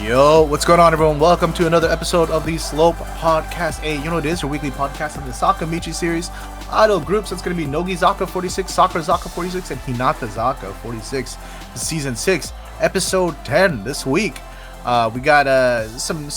Yo, what's going on, everyone? Welcome to another episode of the Slope Podcast. Hey, you know what it is? Your weekly podcast on the Sakamichi series. Idol groups. It's going to be Nogizaka 46, Sakurazaka 46, and Hinatazaka 46. Season 6, episode 10 this week. We got some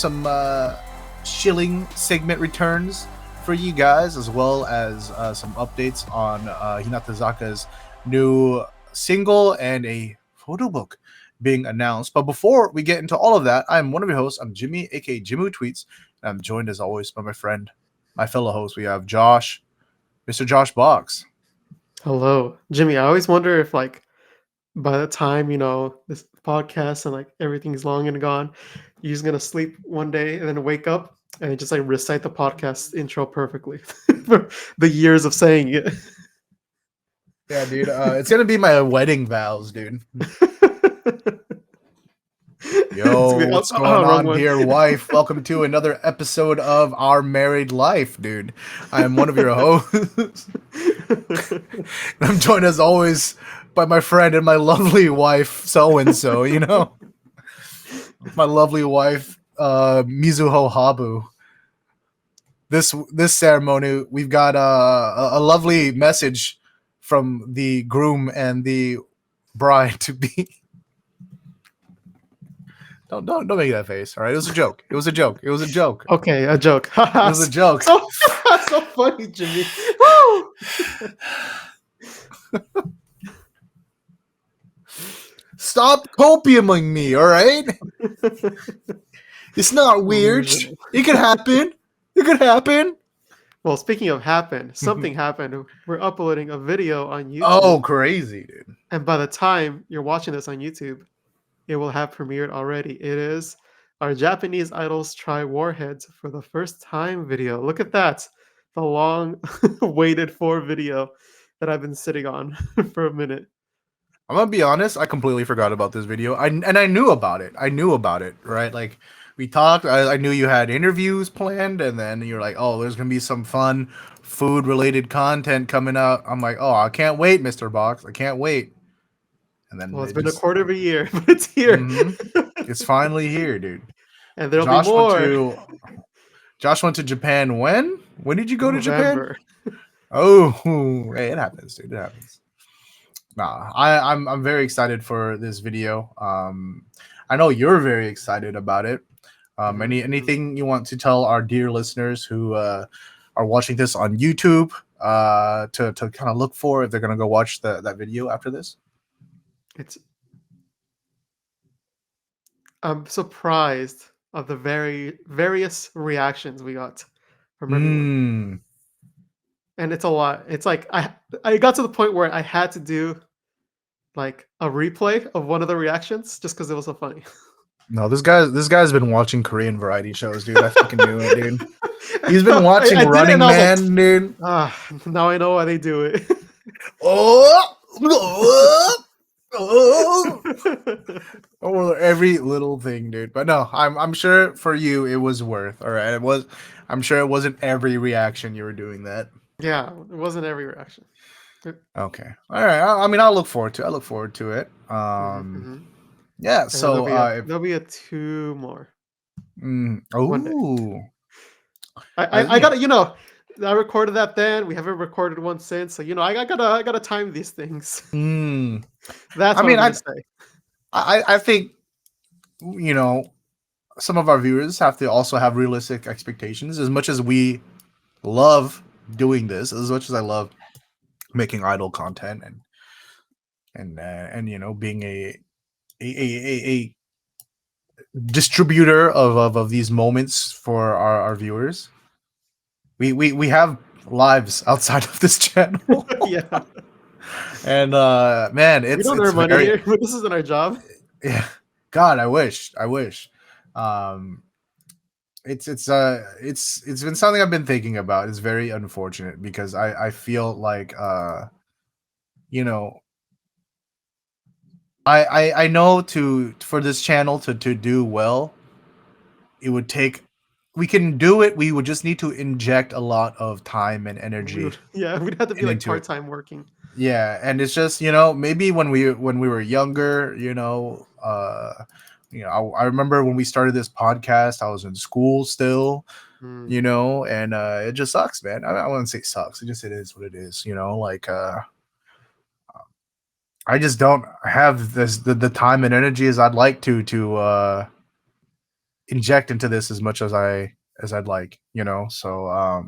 shilling segment returns for you guys, as well as some updates on Hinatazaka's new single and a photo book being announced. But before we get into all of that, I'm one of your hosts. I'm Jimmy, aka Jimmy Tweets, and I'm joined as always by my friend, my fellow host. We have Josh, Mr. Josh Box. Hello, Jimmy. I always wonder if, like, by the time this podcast and everything's long and gone, you're just gonna sleep one day and then wake up and just recite the podcast intro perfectly for the years of saying it. Yeah, dude. It's gonna be my wedding vows, dude. Yo, what's going on here, wife? Welcome to another episode of Our Married Life, dude. I am one of your hosts. I'm joined as always by my friend and my lovely wife, so-and-so, my lovely wife, Mizuho Habu. This ceremony, we've got a lovely message from the groom and the bride to be. Don't make that face. All right, it was a joke. It was a joke. It was a joke. Okay, a joke. It was a joke. So funny, Jimmy. Stop copiuming me, all right? It's not weird. It could happen. It could happen. Well, speaking of something happened. We're uploading a video on YouTube. Oh, crazy, dude. And by the time you're watching this on YouTube, it will have premiered already. It is our Japanese idols try warheads for the first time video. Look at that. The long waited for video that I've been sitting on for a minute. I'm going to be honest. I completely forgot about this video. I knew about it. Right? Like, we talked. I knew you had interviews planned, and then you're like, oh, there's going to be some fun food-related content coming out. I'm like, oh, I can't wait, Mr. Box. I can't wait. And then it's been a quarter of a year, but it's here. Mm-hmm. It's finally here, dude. And there'll be more. Josh went to Japan when? When did you go November. to Japan? Oh, hey, it happens, dude. It happens. Nah, I'm very excited for this video. I know you're very excited about it. Anything you want to tell our dear listeners who are watching this on YouTube to kind of look for if they're gonna go watch that video after this? I'm surprised of the various reactions we got from everyone. And it's a lot. It's like I got to the point where I had to do like a replay of one of the reactions just because it was so funny. No, this guy's been watching Korean variety shows, dude. I fucking knew it, dude. He's been watching Running Man, dude. Now I know why they do it. Every little thing, dude. But no, I'm sure for you it was worth. All right, it was. I'm sure it wasn't every reaction you were doing that. Yeah, it wasn't every reaction. Okay, all right. I mean, I'll look forward to it. Yeah. So there'll be a two more. Oh. I gotta, I recorded that then. We haven't recorded one since, so I gotta time these things. That's what I say. I think some of our viewers have to also have realistic expectations. As much as we love doing this, as much as I love making idol content and being a distributor of these moments for our viewers, we have lives outside of this channel. Yeah. And man, we don't earn money here, but this isn't our job. Yeah, God, I wish. It's been something I've been thinking about. It's very unfortunate because I feel like I know for this channel to do well, it would take. We can do it. We would just need to inject a lot of time and energy. We'd have to be like part-time working. Yeah, and it's just maybe when we were younger, I remember when we started this podcast, I was in school still, Mm. and it just sucks, man. I wouldn't say sucks. It is what it is, like I just don't have the time and energy as I'd like to inject into this as much as I'd like, So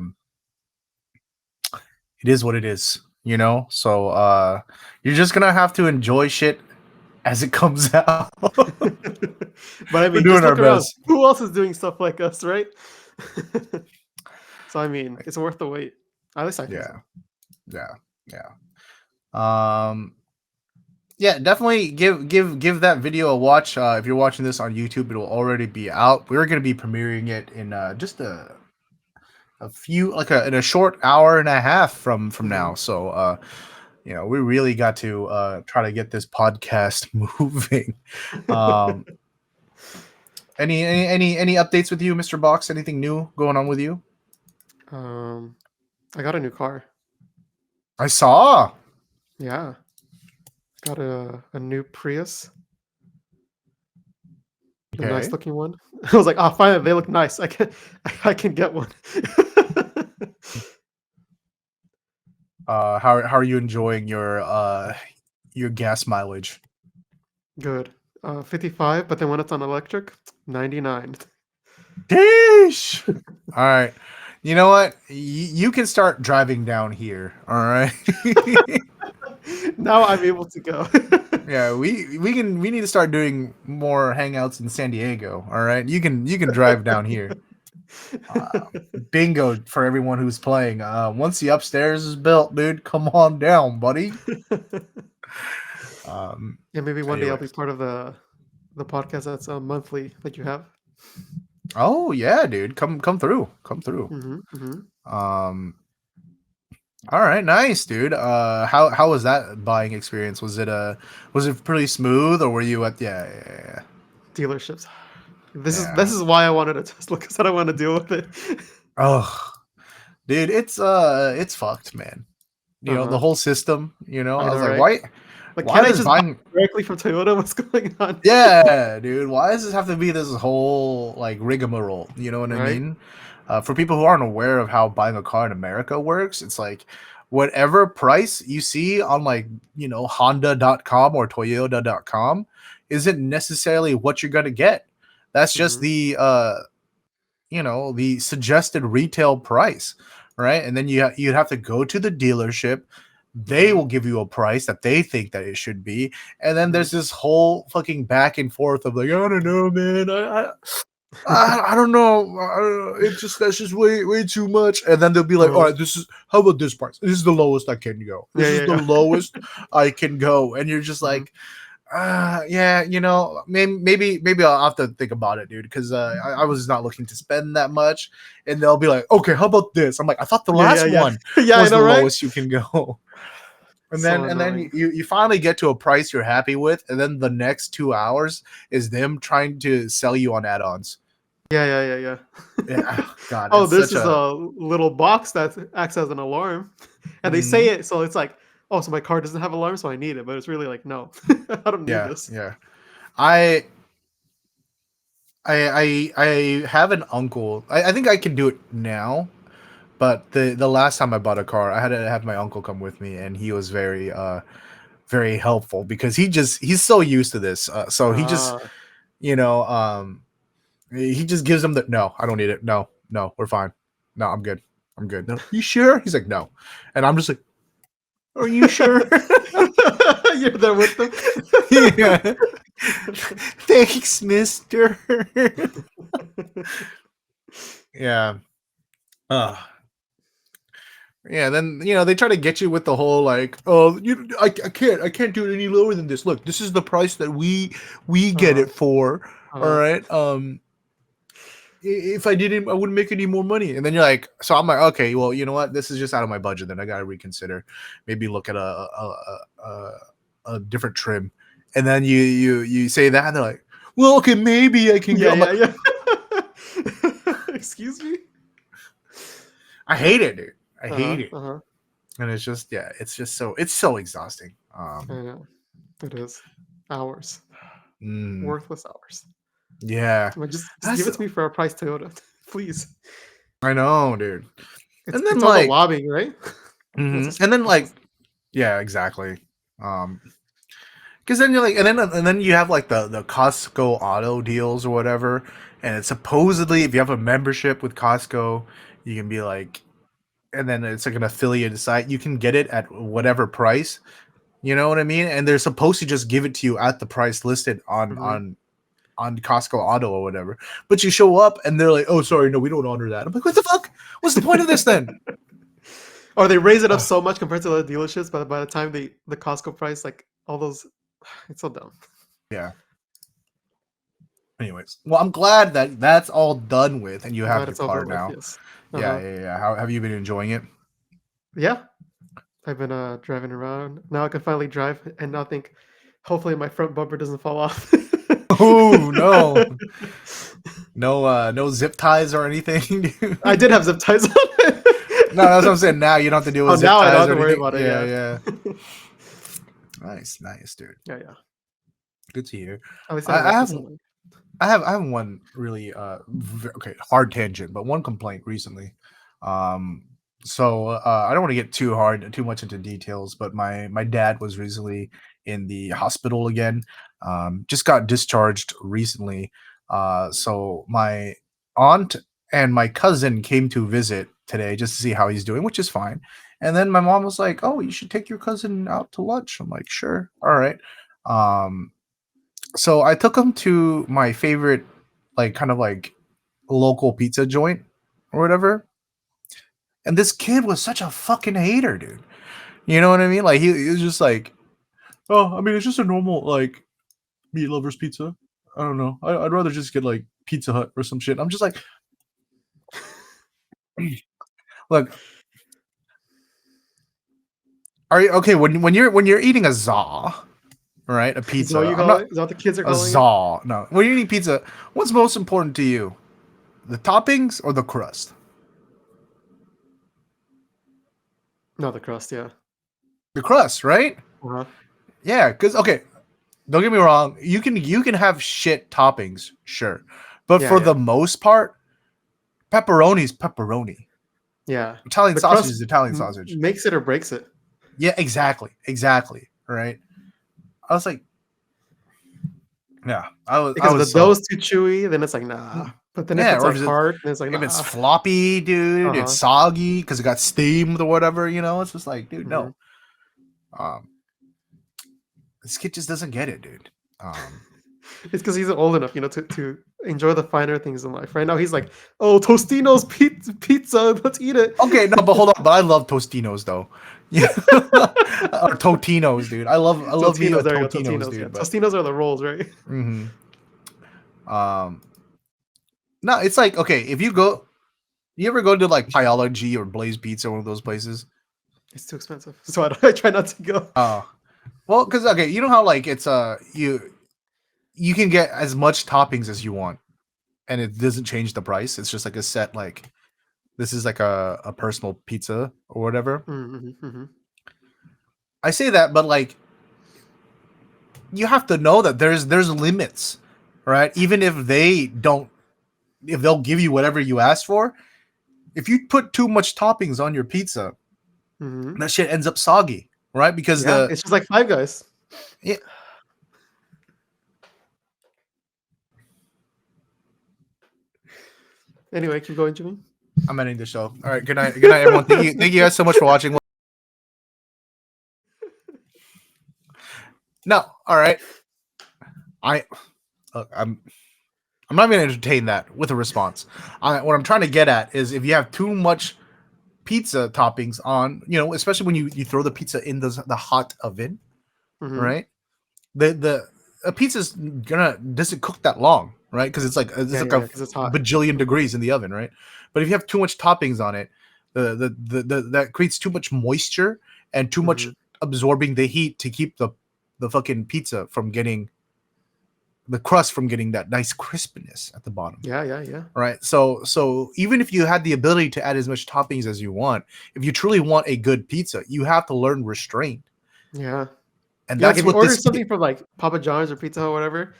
it is what it is, So you're just gonna have to enjoy shit as it comes out. But I We're mean, just doing our look around. best. Who else is doing stuff like us, right? So I mean, it's worth the wait. At least I think so. Yeah, yeah, yeah. Um, yeah, definitely give that video a watch. If you're watching this on YouTube, it'll already be out. We're gonna be premiering it in just a few in a short hour and a half from Mhm. now. So we really got to try to get this podcast moving. Um, any updates with you, Mr. Box? Anything new going on with you? um, I got a new car. I saw. Yeah, got a new Prius, the nice Okay. looking one. I was like, oh, finally, they look nice. I can get one. How are you enjoying your gas mileage? Good. 55, but then when it's on electric, 99. Dish. All right. You know what? You can start driving down here. All right. Now I'm able to go. Yeah, we need to start doing more hangouts in San Diego. All right. You can drive down here. Bingo for everyone who's playing. Once the upstairs is built, dude, come on down, buddy. Um. Yeah, maybe one day I'll be Anyways. part of the podcast that's monthly that you have. Oh yeah, dude. Come through. Come through. Hmm, hmm. Um. All right, nice, dude. How was that buying experience? Was it pretty smooth, or were you at yeah. Dealerships. This Yeah. is why I wanted a Tesla because I don't want to deal with it. Oh, dude, it's fucked, man. The Uh-huh. whole system. I I was know, like, right? Like, why can't I does just buy buying? directly from Toyota? What's going on? Yeah, dude. Why does this have to be this whole like rigmarole? You know what I Right? mean? For people who aren't aware of how buying a car in America works, it's like whatever price you see on like Honda.com or Toyota.com isn't necessarily what you're gonna get. That's just Hmm, the suggested retail price, right? And then you'd have to go to the dealership. They hmm, will give you a price that they think that it should be, and then hmm. there's this whole fucking back and forth of like, I don't know, man. I don't know. It's just that's just way too much. And then they'll be like, all Uh-huh. right, how about this price? This is the lowest I can go. Yeah, This is yeah, the yeah. lowest I can go. And you're just Mhm. like, yeah, maybe I'll have to think about it, dude, because I was not looking to spend that much. And they'll be like, okay, how about this? I'm like, I thought the Yeah, yeah, last yeah. one Yeah, I was the know, right? lowest you can go. And So then annoying. you finally get to a price you're happy with, and then the next 2 hours is them trying to sell you on add-ons. Yeah, yeah, yeah, Yeah, yeah. oh, God, Oh, it's this such is a a little box that acts as an alarm. And they say mhm. it, so it's like, oh, so my car doesn't have alarm, so I need it. But it's really like, no, I don't need Yeah, this. yeah. I I have an uncle. I think I can do it now, but the last time I bought a car, I had to have my uncle come with me, and he was very helpful because he's so used to this. So he just Ah, you know he just gives them the no, I don't need it. No, we're fine. No, I'm good. I'm good. No, you sure? He's like no, and I'm just like, are you sure? you're there with them. Yeah. Thanks, Mister. Yeah. Uh, yeah. Then they try to get you with the whole like, oh, I can't do it any lower than this. Look, this is the price that we get uh, it for. All uh, right. If I didn't, I wouldn't make any more money. And then you're like, so I'm like, okay, well, you know what? This is just out of my budget. Then I gotta reconsider. Maybe look at a different trim. And then you say that, and they're like, well, okay, maybe I can go. yeah, I'm yeah, like, yeah. Excuse me. I hate it, dude. I Uh-huh, hate it. uh-huh. And it's just it's so exhausting. I know. It is hours, Mm, worthless hours. Yeah, Come on, just give that's it to me for a price, Toyota, please. I know, dude. And then It's all the like, lobbying, right? Once it's and then like, processed. yeah, exactly. Um, because then you're like, and then you have like the Costco auto deals or whatever, and it's supposedly if you have a membership with Costco, you can be like, and then it's like an affiliate site, you can get it at whatever price. You know what I mean? And they're supposed to just give it to you at the price listed Mhm. on Costco Auto or whatever. But you show up and they're like, "Oh, sorry, no, we don't honor that." I'm like, "What the fuck? What's the point of this then?" Or they raise it up Ugh, so much compared to the dealerships, but by the time the Costco price, like all those, it's so dumb. yeah. Anyways, well, I'm glad that that's all done with and you I'm have glad your it's over car with. now. Yes. Yeah, Uh-huh. yeah, yeah. How have you been enjoying it? Yeah. I've been driving around. Now I can finally drive and not think. Hopefully, my front bumper doesn't fall off. Oh no, no zip ties or anything. I Dude. did have zip ties on No, that's what I'm it. saying. Now you don't have to deal Oh, with zip now I don't ties have or to worry anything. about it. Yeah, Yeah. yeah. Nice, nice, dude. Yeah, yeah. Good to hear. At least I I, have I that have peace of mind. I have one really okay, hard tangent, but one complaint recently. Um I don't want to get too much into details, but my dad was recently in the hospital again. Just got discharged recently. So my aunt and my cousin came to visit today just to see how he's doing, which is fine. And then my mom was like, "Oh, you should take your cousin out to lunch." I'm like, "Sure. All right." Um so I took him to my favorite, like kind of like local pizza joint or whatever. And this kid was such a fucking hater, dude. You know what I mean? Like he was just like, oh, I mean, it's just a normal like meat lovers pizza. I don't know. I'd rather just get like Pizza Hut or some shit. I'm just like, look, are you okay when you're eating a za, right? A Is that what pizza. you I'm call it? not Is that what the kids are a calling it? za. No, when you're eating pizza, what's most important to you? The toppings or the crust? No, the crust. Yeah. The crust, right? Uh-huh. Yeah, because okay, don't get me wrong, you can have shit toppings, sure. But Yeah, for yeah, the most part, pepperoni's pepperoni. yeah. Italian The sausage crust is Italian sausage. makes it or breaks it. Yeah, exactly. Exactly. Right. I was like, yeah, I Because if the was dough's so too chewy, then it's like nah. But then if yeah, it's or like hard, then it's like if it's nah. floppy, dude, it's Uh-huh. soggy because it got steamed or whatever, it's just like, dude, Mhm. no. Um, this kid just doesn't get it, dude. It's because he's old enough, to enjoy the finer things in life. Right now, he's like, "Oh, Tostino's pizza, let's eat it." Okay, no, but hold on. But I love Tostinos though. Yeah, or Totinos, dude. I love me a Totino's, there you go, Totinos, Totino's. Yeah, dude. But Tostinos are the rolls, right? hmm um, no, it's like okay, if you go, you ever go to like Pyology or Blaze Pizza, one of those places? It's too expensive, so I try not to go. Oh, well, because okay, you know how like it's you can get as much toppings as you want, and it doesn't change the price. It's just like a set like this is like a personal pizza or whatever. Mhm, mhm. I say that, but like you have to know that there's limits, right? Even if if they'll give you whatever you ask for, if you put too much toppings on your pizza, Mhm. that shit ends up soggy, right? Because Yeah, it's just like Five Guys. yeah, Anyway, keep going, Jimmy. I'm ending the show. All right, good night, everyone. Thank you guys so much for watching. No, all right, I I'm not going to entertain that with a response. What I'm trying to get at is if you have too much pizza toppings on, especially when you throw the pizza in the hot oven, Mhm. right? The a pizza's gonna doesn't cook that long, right? Because it's Yeah, like yeah, a yeah, 'cause it's hot. bajillion Mhm, degrees in the oven, right? But if you have too much toppings on it, that creates too much moisture and too much mhm. absorbing the heat to keep the fucking pizza from getting the crust from getting that nice crispness at the bottom. Yeah, yeah, yeah. Right. So even if you had the ability to add as much toppings as you want, if you truly want a good pizza, you have to learn restraint. Yeah. And Yeah, like, that's if you what order this kid something from, like, Papa John's or Pizza Hut or whatever,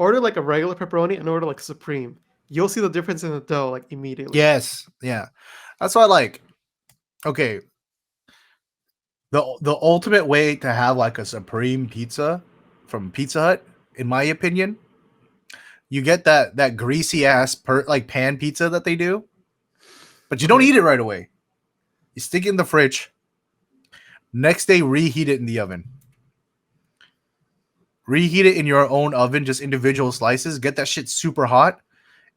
order like a regular pepperoni and order like supreme. You'll see the difference in the dough like immediately. Yes, yeah. That's why like okay, the ultimate way to have like a supreme pizza from Pizza Hut, in my opinion, you get that greasy ass like pan pizza that they do, but you don't Okay. eat it right away. You stick it in the fridge. Next day, reheat it in the oven. Reheat it in your own oven, just individual slices. Get that shit super hot,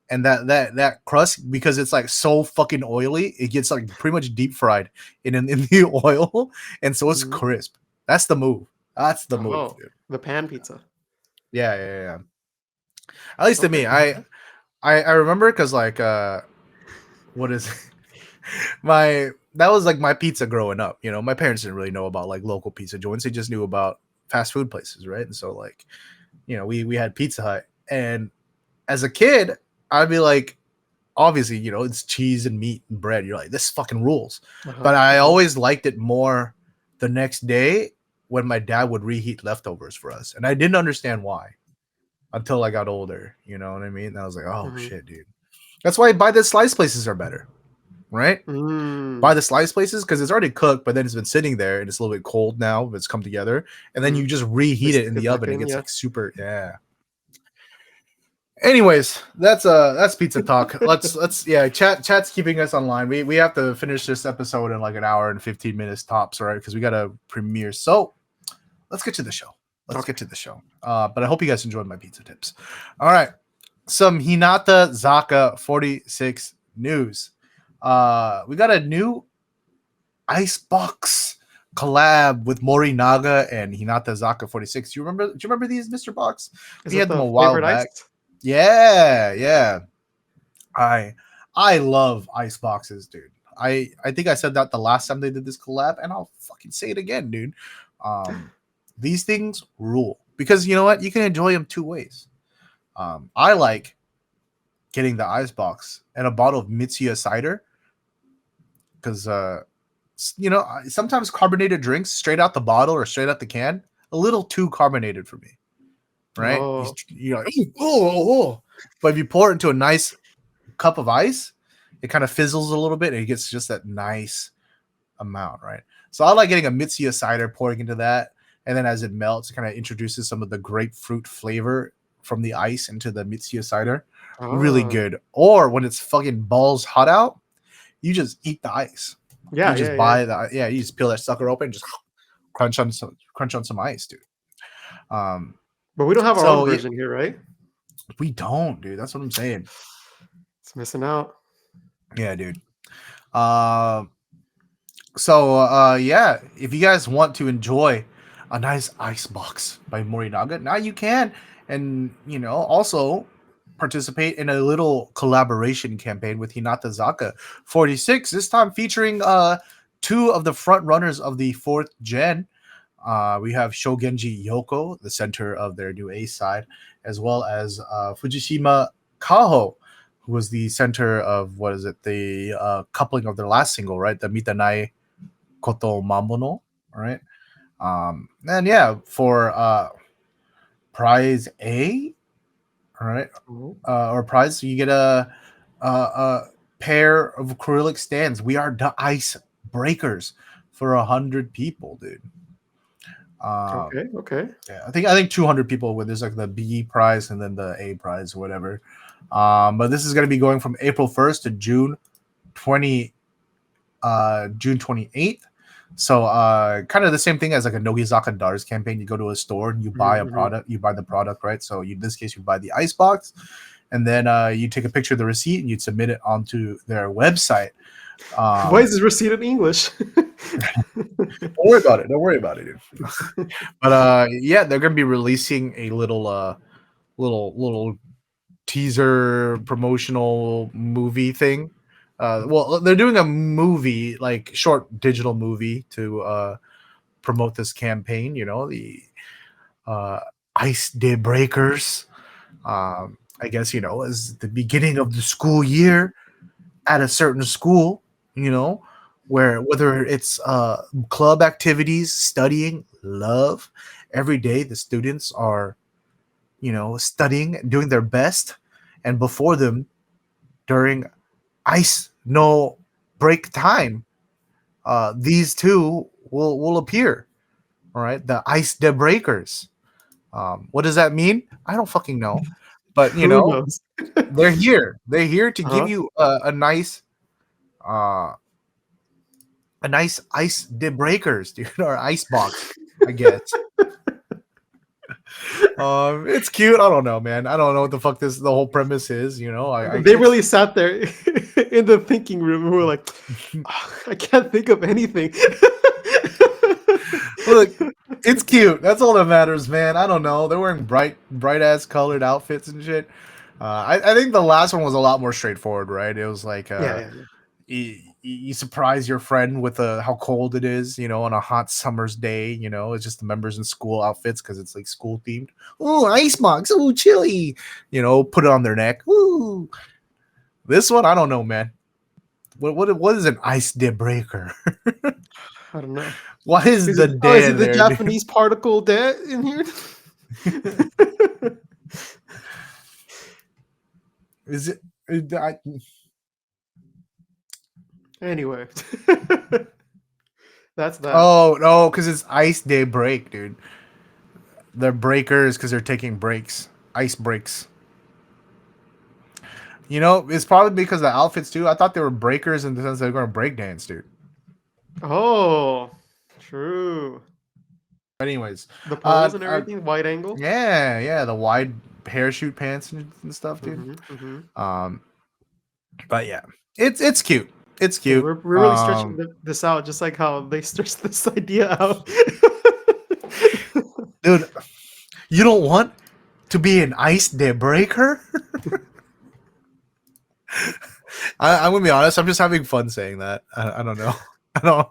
and that crust, because it's like so fucking oily, it gets like pretty much deep fried in the oil, and so it's Mhm. crisp. That's the move. That's the move, Oh, dude. the pan pizza. Yeah. At least to Okay. me, I remember because like what is my that was like my pizza growing up. You know, my parents didn't really know about like local pizza joints. They just knew about fast food places, right? And so like, you know, we had Pizza Hut, and as a kid, I'd be like, obviously, you know, it's cheese and meat and bread. You're like, this fucking rules. Uh-huh. But I Uh-huh. always liked it more the next day when my dad would reheat leftovers for us, and I didn't understand why until I got older. You know what I mean? And I was like, oh Mhm. shit, dude. That's why buy the slice places are better, right? Buy Mm. the slice places because it's already cooked, but then it's been sitting there and it's a little bit cold now. But it's come together, and then you Mhm. just They reheat it in stick the it back oven. It in, gets yeah. like super, yeah. Anyways, that's pizza talk. Let's yeah, chat's keeping us online. We have to finish this episode in like an hour and 15 minutes tops, right? Because we got a premiere. So let's get to the show. Let's Okay. get to the show. But I hope you guys enjoyed my pizza tips. All right, some Hinatazaka 46 news. We got a new ICEBOX collab with Morinaga and Hinatazaka 46. Do you remember these, Mr. Box? Is We it had them the a while flavored back. ice? Yeah. I I love ice boxes, dude. I think I said that the last time they did this collab, and I'll fucking say it again, dude. These things rule because you know what? You can enjoy them two ways. I like getting the ice box and a bottle of Mitsuya cider because you know sometimes carbonated drinks straight out the bottle or straight out the can a little too carbonated for me, right? Oh. You're like oh, but if you pour it into a nice cup of ice, it kind of fizzles a little bit and it gets just that nice amount, right? So I like getting a Mitsuya cider, pouring into that, and then as it melts, it kind of introduces some of the grapefruit flavor from the ice into the Mitsuya cider. Really Oh. good. Or when it's fucking balls hot out, you just eat the ice. You Yeah, just yeah, yeah. buy the you just peel that sucker open, and just crunch on some ice, dude. Um, But we don't have our own so yeah, version here, right? we don't, dude. That's what I'm saying. It's missing out. Yeah, dude. Um, yeah, if you guys want to enjoy a nice ice box by Morinaga, now you can, and you know also participate in a little collaboration campaign with Hinatazaka 46. This time featuring two of the front runners of the fourth gen. We have Shogenji Yoko, the center of their new A side, as well as Fujishima Kaho, who was the center of what is it, the coupling of their last single, right? The Mitanai Koto Mamono, right? And yeah, for prize A, all right, Oh. or prize, you get a pair of acrylic stands. We are the ice breakers for 100 people, dude. Um, Okay, okay. yeah, I think 200 people with there's like the B prize and then the A prize, whatever. But this is going to be going from April 1st to June 28th. So kind of the same thing as like a Nogizaka Dars campaign. You go to a store and you buy a Mhm, mhm. product, you buy the product, right? So in this case, you buy the ice box, and then you take a picture of the receipt and you'd submit it onto their website. Why is Um, this receipt in English? don't worry about it. Don't worry about it, dude. But yeah, they're gonna be releasing a little teaser promotional movie thing. Well, they're doing a movie, like short digital movie, to promote this campaign. You know, the uh, Ice Day Breakers. I guess you know, as the beginning of the school year at a certain school. You know, where whether it's club activities, studying, love, every day the students are studying, doing their best, and before them, during ice no break time, these two will appear. All right, the ice debreakers. What does that mean? I don't fucking know, but Who knows? they're here. They're here to give Uh-huh. you uh, a nice ice debreakers, dude, or ice box, I guess. It's cute. I don't know, man. I don't know what the fuck the whole premise is. They really sat there in the thinking room and were like, "Ah, I can't think of anything." Look, it's cute. That's all that matters, man. I don't know. They're wearing bright ass colored outfits and shit. I think the last one was a lot more straightforward, right? It was like Yeah. you surprise your friend with how cold it is, on a hot summer's day. It's just the members in school outfits because it's like school themed. Oh, icebox. Oh, chilly. Put it on their neck. Ooh. This one, I don't know, man. What is an ice debreaker? I don't know. Why is Is the it dead the there? Japanese particle dead in here? Is it? Anyway, that's that. Oh no, because it's ice day break, dude. They're breakers because they're taking breaks, ice breaks. It's probably because of the outfits too. I thought they were breakers in the sense they're going to break dance, dude. Oh, true. Anyways, The pose and everything, wide angle. yeah, the wide parachute pants and stuff, dude. But yeah, it's cute. It's Yeah, cute. we're really stretching this out, just like how they stretched this idea out. Dude, you don't want to be an ice day breaker? I'm gonna be honest. I'm just having fun saying that. I don't know. I don't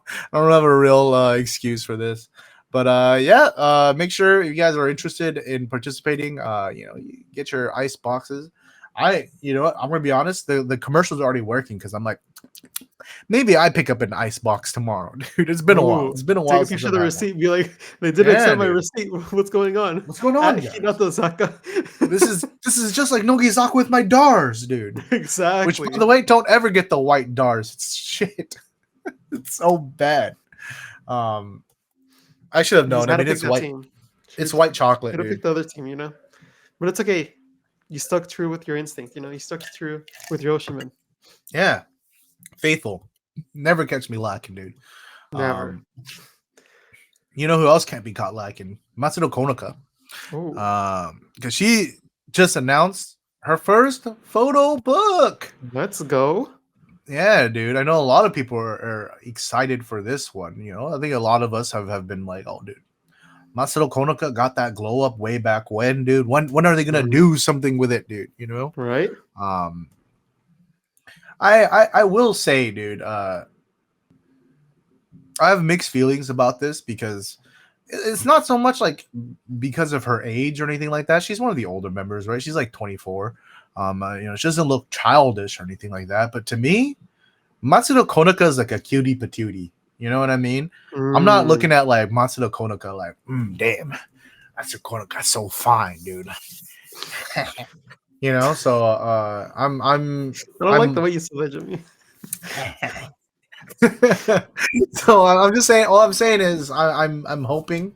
have a real excuse for this. But yeah, make sure if you guys are interested in participating, you get your ice boxes. I'm gonna be honest. The commercials are already working because I'm like, maybe I pick up an ice box tomorrow, dude. It's been a while. It's been a while. Take a picture of the receipt. Be like, they didn't accept my receipt. What's going on? What's going on, guys? Hinatazaka. This is just like Nogizaka with my DARs, dude. Exactly. Which, by the way, don't ever get the white DARs. It's shit. It's so bad. I should have known. I mean, it's white. It's white chocolate. Could have picked the other team, but it's okay. You stuck true with your instinct. You stuck true with your Oshiman. Yeah, faithful. Never catch me lacking, dude. Never. You know who else can't be caught lacking? Matsuda Konoka. Because she just announced her first photo book. Let's go. Yeah, dude. I know a lot of people are excited for this one. I think a lot of us have been like, oh, dude, Matsuda Konoka got that glow up way back when, dude. When are they gonna do something with it, dude? Right? I will say, dude, I have mixed feelings about this because it's not so much like because of her age or anything like that. She's one of the older members, right? She's like 24. She doesn't look childish or anything like that. But to me, Matsuda Konoka is like a cutie patootie. You know what I mean? I'm not looking at like Matsuda Konoka like, damn, Matsuda Konoka's so fine, dude. So I'm I don't like the way you said that, Jimmy. So I'm just saying. All I'm saying is I'm hoping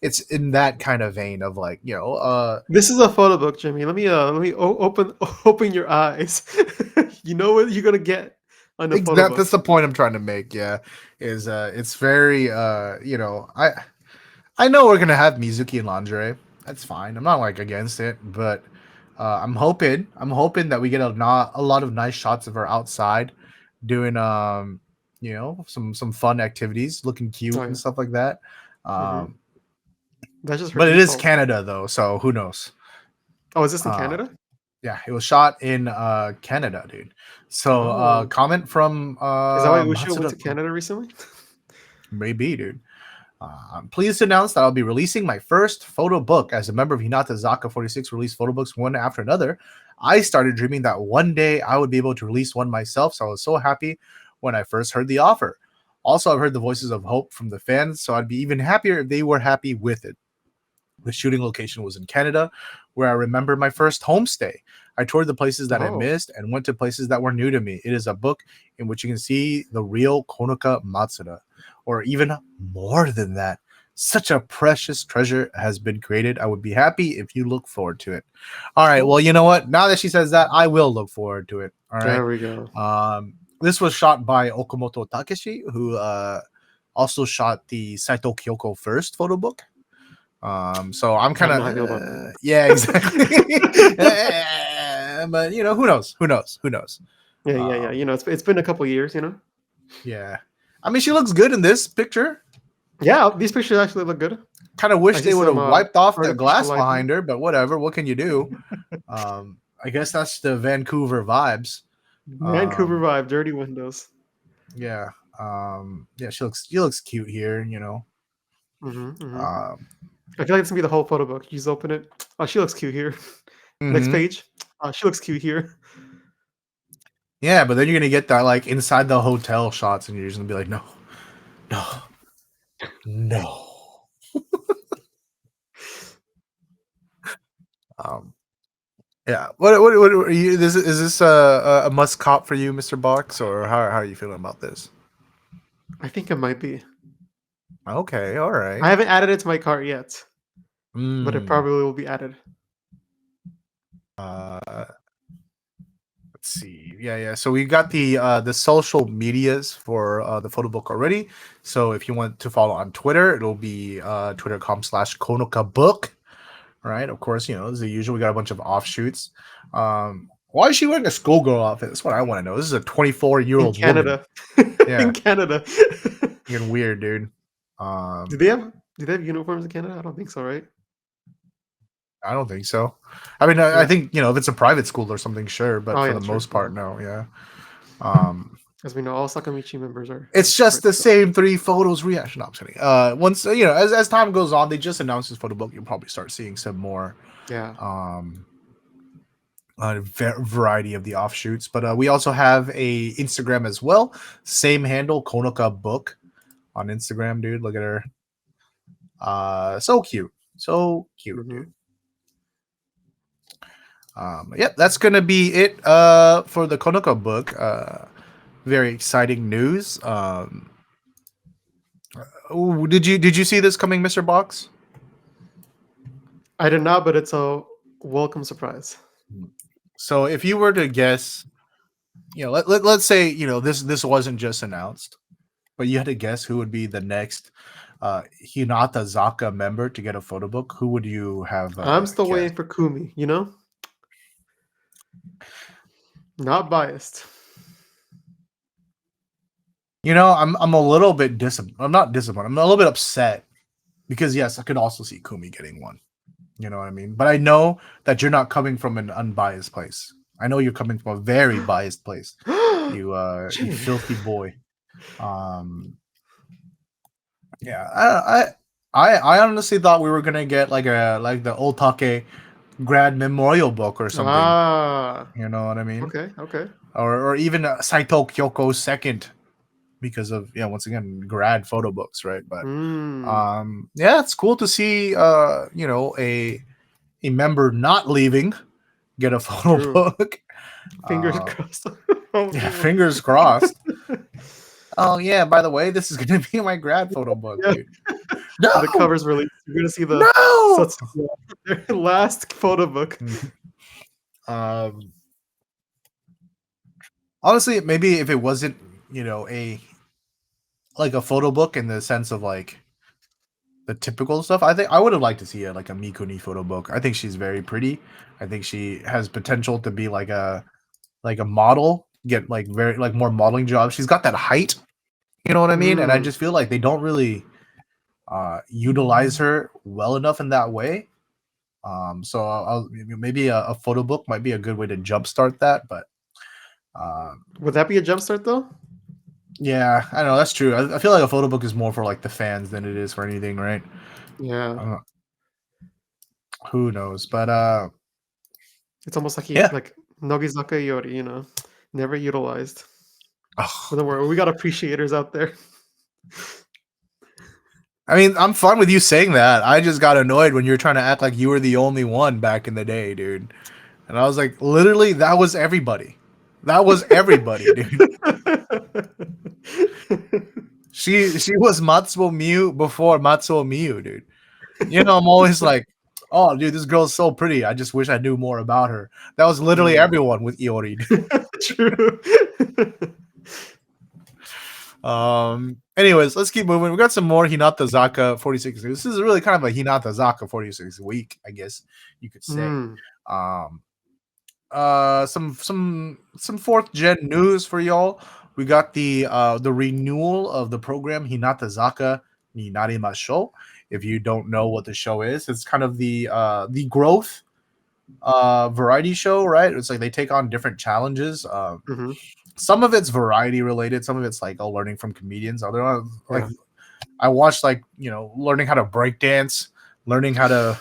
it's in that kind of vein of like This is a photo book, Jimmy. Let me open your eyes. You know what you're gonna get on the photo book. That's the point I'm trying to make. Yeah, is it's very I know we're gonna have Mizuki in lingerie. That's fine. I'm not like against it, but I'm hoping that we get a lot of nice shots of her outside doing some fun activities, looking cute and stuff like that. That's just but it is Canada though, so who knows? Oh, is this in Canada? Yeah, it was shot in Canada, dude. So comment from is that why Ushio went to Canada recently? Maybe, dude. I'm pleased to announce that I'll be releasing my first photo book as a member of Hinatazaka 46 released photo books one after another. I started dreaming that one day I would be able to release one myself, so I was so happy when I first heard the offer. Also, I've heard the voices of hope from the fans, so I'd be even happier if they were happy with it. The shooting location was in Canada, where I remember my first homestay. I toured the places that I Oh, missed and went to places that were new to me. It is a book in which you can see the real Konoka Matsuda, or even more than that. Such a precious treasure has been created. I would be happy if you look forward to it. All right. Well, cool. you know what? Now that she says that, I will look forward to it. All right. There we go. This was shot by Okamoto Takeshi, who also shot the Saito Kyoko first photo book. So I'm I kind don't of know how I feel about that. yeah, exactly. But you know, who knows? Who knows? Who knows? Yeah. Um, It's been a couple years. yeah. I mean, she looks good in this picture. Yeah, these pictures actually look good. Kind of I wish see they would some have wiped off that artificial glass lighting. behind her, but whatever. What can you do? I guess that's the Vancouver vibes. Vancouver Um, vibe, dirty windows. yeah. Yeah. She looks cute here. Hmm. Um, I feel like it's gonna be the whole photo book. You just open it. Oh, she looks cute here. Next mhm. page. Oh, she looks cute here. Yeah, but then you're gonna get that like inside the hotel shots, and you're just gonna be like, no, no, no. Um, yeah. What are you? Is this a must cop for you, Mr. Box, or how are you feeling about this? I think it might be. Okay, all I right. haven't added it to my cart yet, but it Mm, probably will be added. uh, let's see. Yeah. So we got the social medias for the photo book already. So if you want to follow on Twitter, it'll be twitter.com/Konoka Book. Right? Of course, this is the usual. We got a bunch of offshoots. Why is she wearing a schoolgirl outfit? That's what I want to know. This is a 24-year-old In woman. Canada. Yeah, In Canada. getting weird, dude. Do they have uniforms in Canada? I don't think so, right? I don't think so. I mean, I Yeah. think if it's a private school or something, sure, but Oh for yeah, the true. most Yeah. part, no. Yeah. Um, As we know, all Sakamichi members are it's just private the school. same three photos reaction. No, I'm just kidding. Once as time goes on, they just announced this photo book. You'll probably start seeing some more. Yeah. Um, a variety of the offshoots, but we also have a Instagram as well. Same handle, Konoka Book on Instagram, dude. Look at her. So cute, Hmm. dude. Yep, that's gonna be it. For the Konoka Book. Very exciting news. Did you see this coming, Mr. Box? I did not, but it's a welcome surprise. So if you were to guess, let's say this wasn't just announced, but you had to guess who would be the next Hinatazaka member to get a photo book. Who would you have I'm still guessed? waiting for Kumi, Not biased. I'm a little bit I'm not disappointed. I'm a little bit upset because yes, I could also see Kumi getting one. You know what I mean? But I know that you're not coming from an unbiased place. I know you're coming from a very biased place. You Jay. filthy boy. Um, yeah, I honestly thought we were gonna get like the Otake Grand Memorial book or something. Ah, You know what I mean? okay. Or even Saito Kyoko's second because of once again grad photo books, right? But Hmm. yeah, it's cool to see a member not leaving get a photo True. book. Fingers Uh, crossed. Hopefully yeah, one. fingers crossed. Oh yeah, by the way, this is gonna be my grad photo book, Yeah. dude. When the No, cover's released, you're gonna see the no. Satsuki, their last photo book. um, honestly, maybe if it wasn't, a like a photo book in the sense of like the typical stuff, I think I would have liked to see like a Mikuni photo book. I think she's very pretty. I think she has potential to be like a model, get like very like more modeling jobs. She's got that height, you know what I mean? And I Hmm. just feel like they don't really utilize her well enough in that way. So maybe a photo book might be a good way to jumpstart that. But Would that be a jumpstart though? yeah, I know that's true. I feel like a photo book is more for like the fans than it is for anything, right? Yeah. Uh, who knows? But It's almost like yeah. like Nogizaka Yori, never utilized. But Ugh. don't worry, we got appreciators out there. I mean, I'm fine with you saying that. I just got annoyed when you're trying to act like you were the only one back in the day, dude. And I was like, literally, that was everybody. That was everybody, dude. She was Matsuo Miu before Matsuo Miu, dude. You know, I'm always like, oh, dude, this girl's so pretty. I just wish I knew more about her. That was literally Mm. everyone with Iori. True. Anyways, let's keep moving. We got some more Hinatazaka 46. This is really kind of a Hinatazaka 46 week, I guess you could say. Mm. Um, some fourth gen news for y'all. We got the renewal of the program Hinatazaka ni Narimasho. If you don't know what the show is, it's kind of the growth variety show, right? It's like they take on different challenges. Hmm. Some of it's variety related, some of it's like learning from comedians. Other ones, like Yeah. I watched like learning how to break dance, learning how to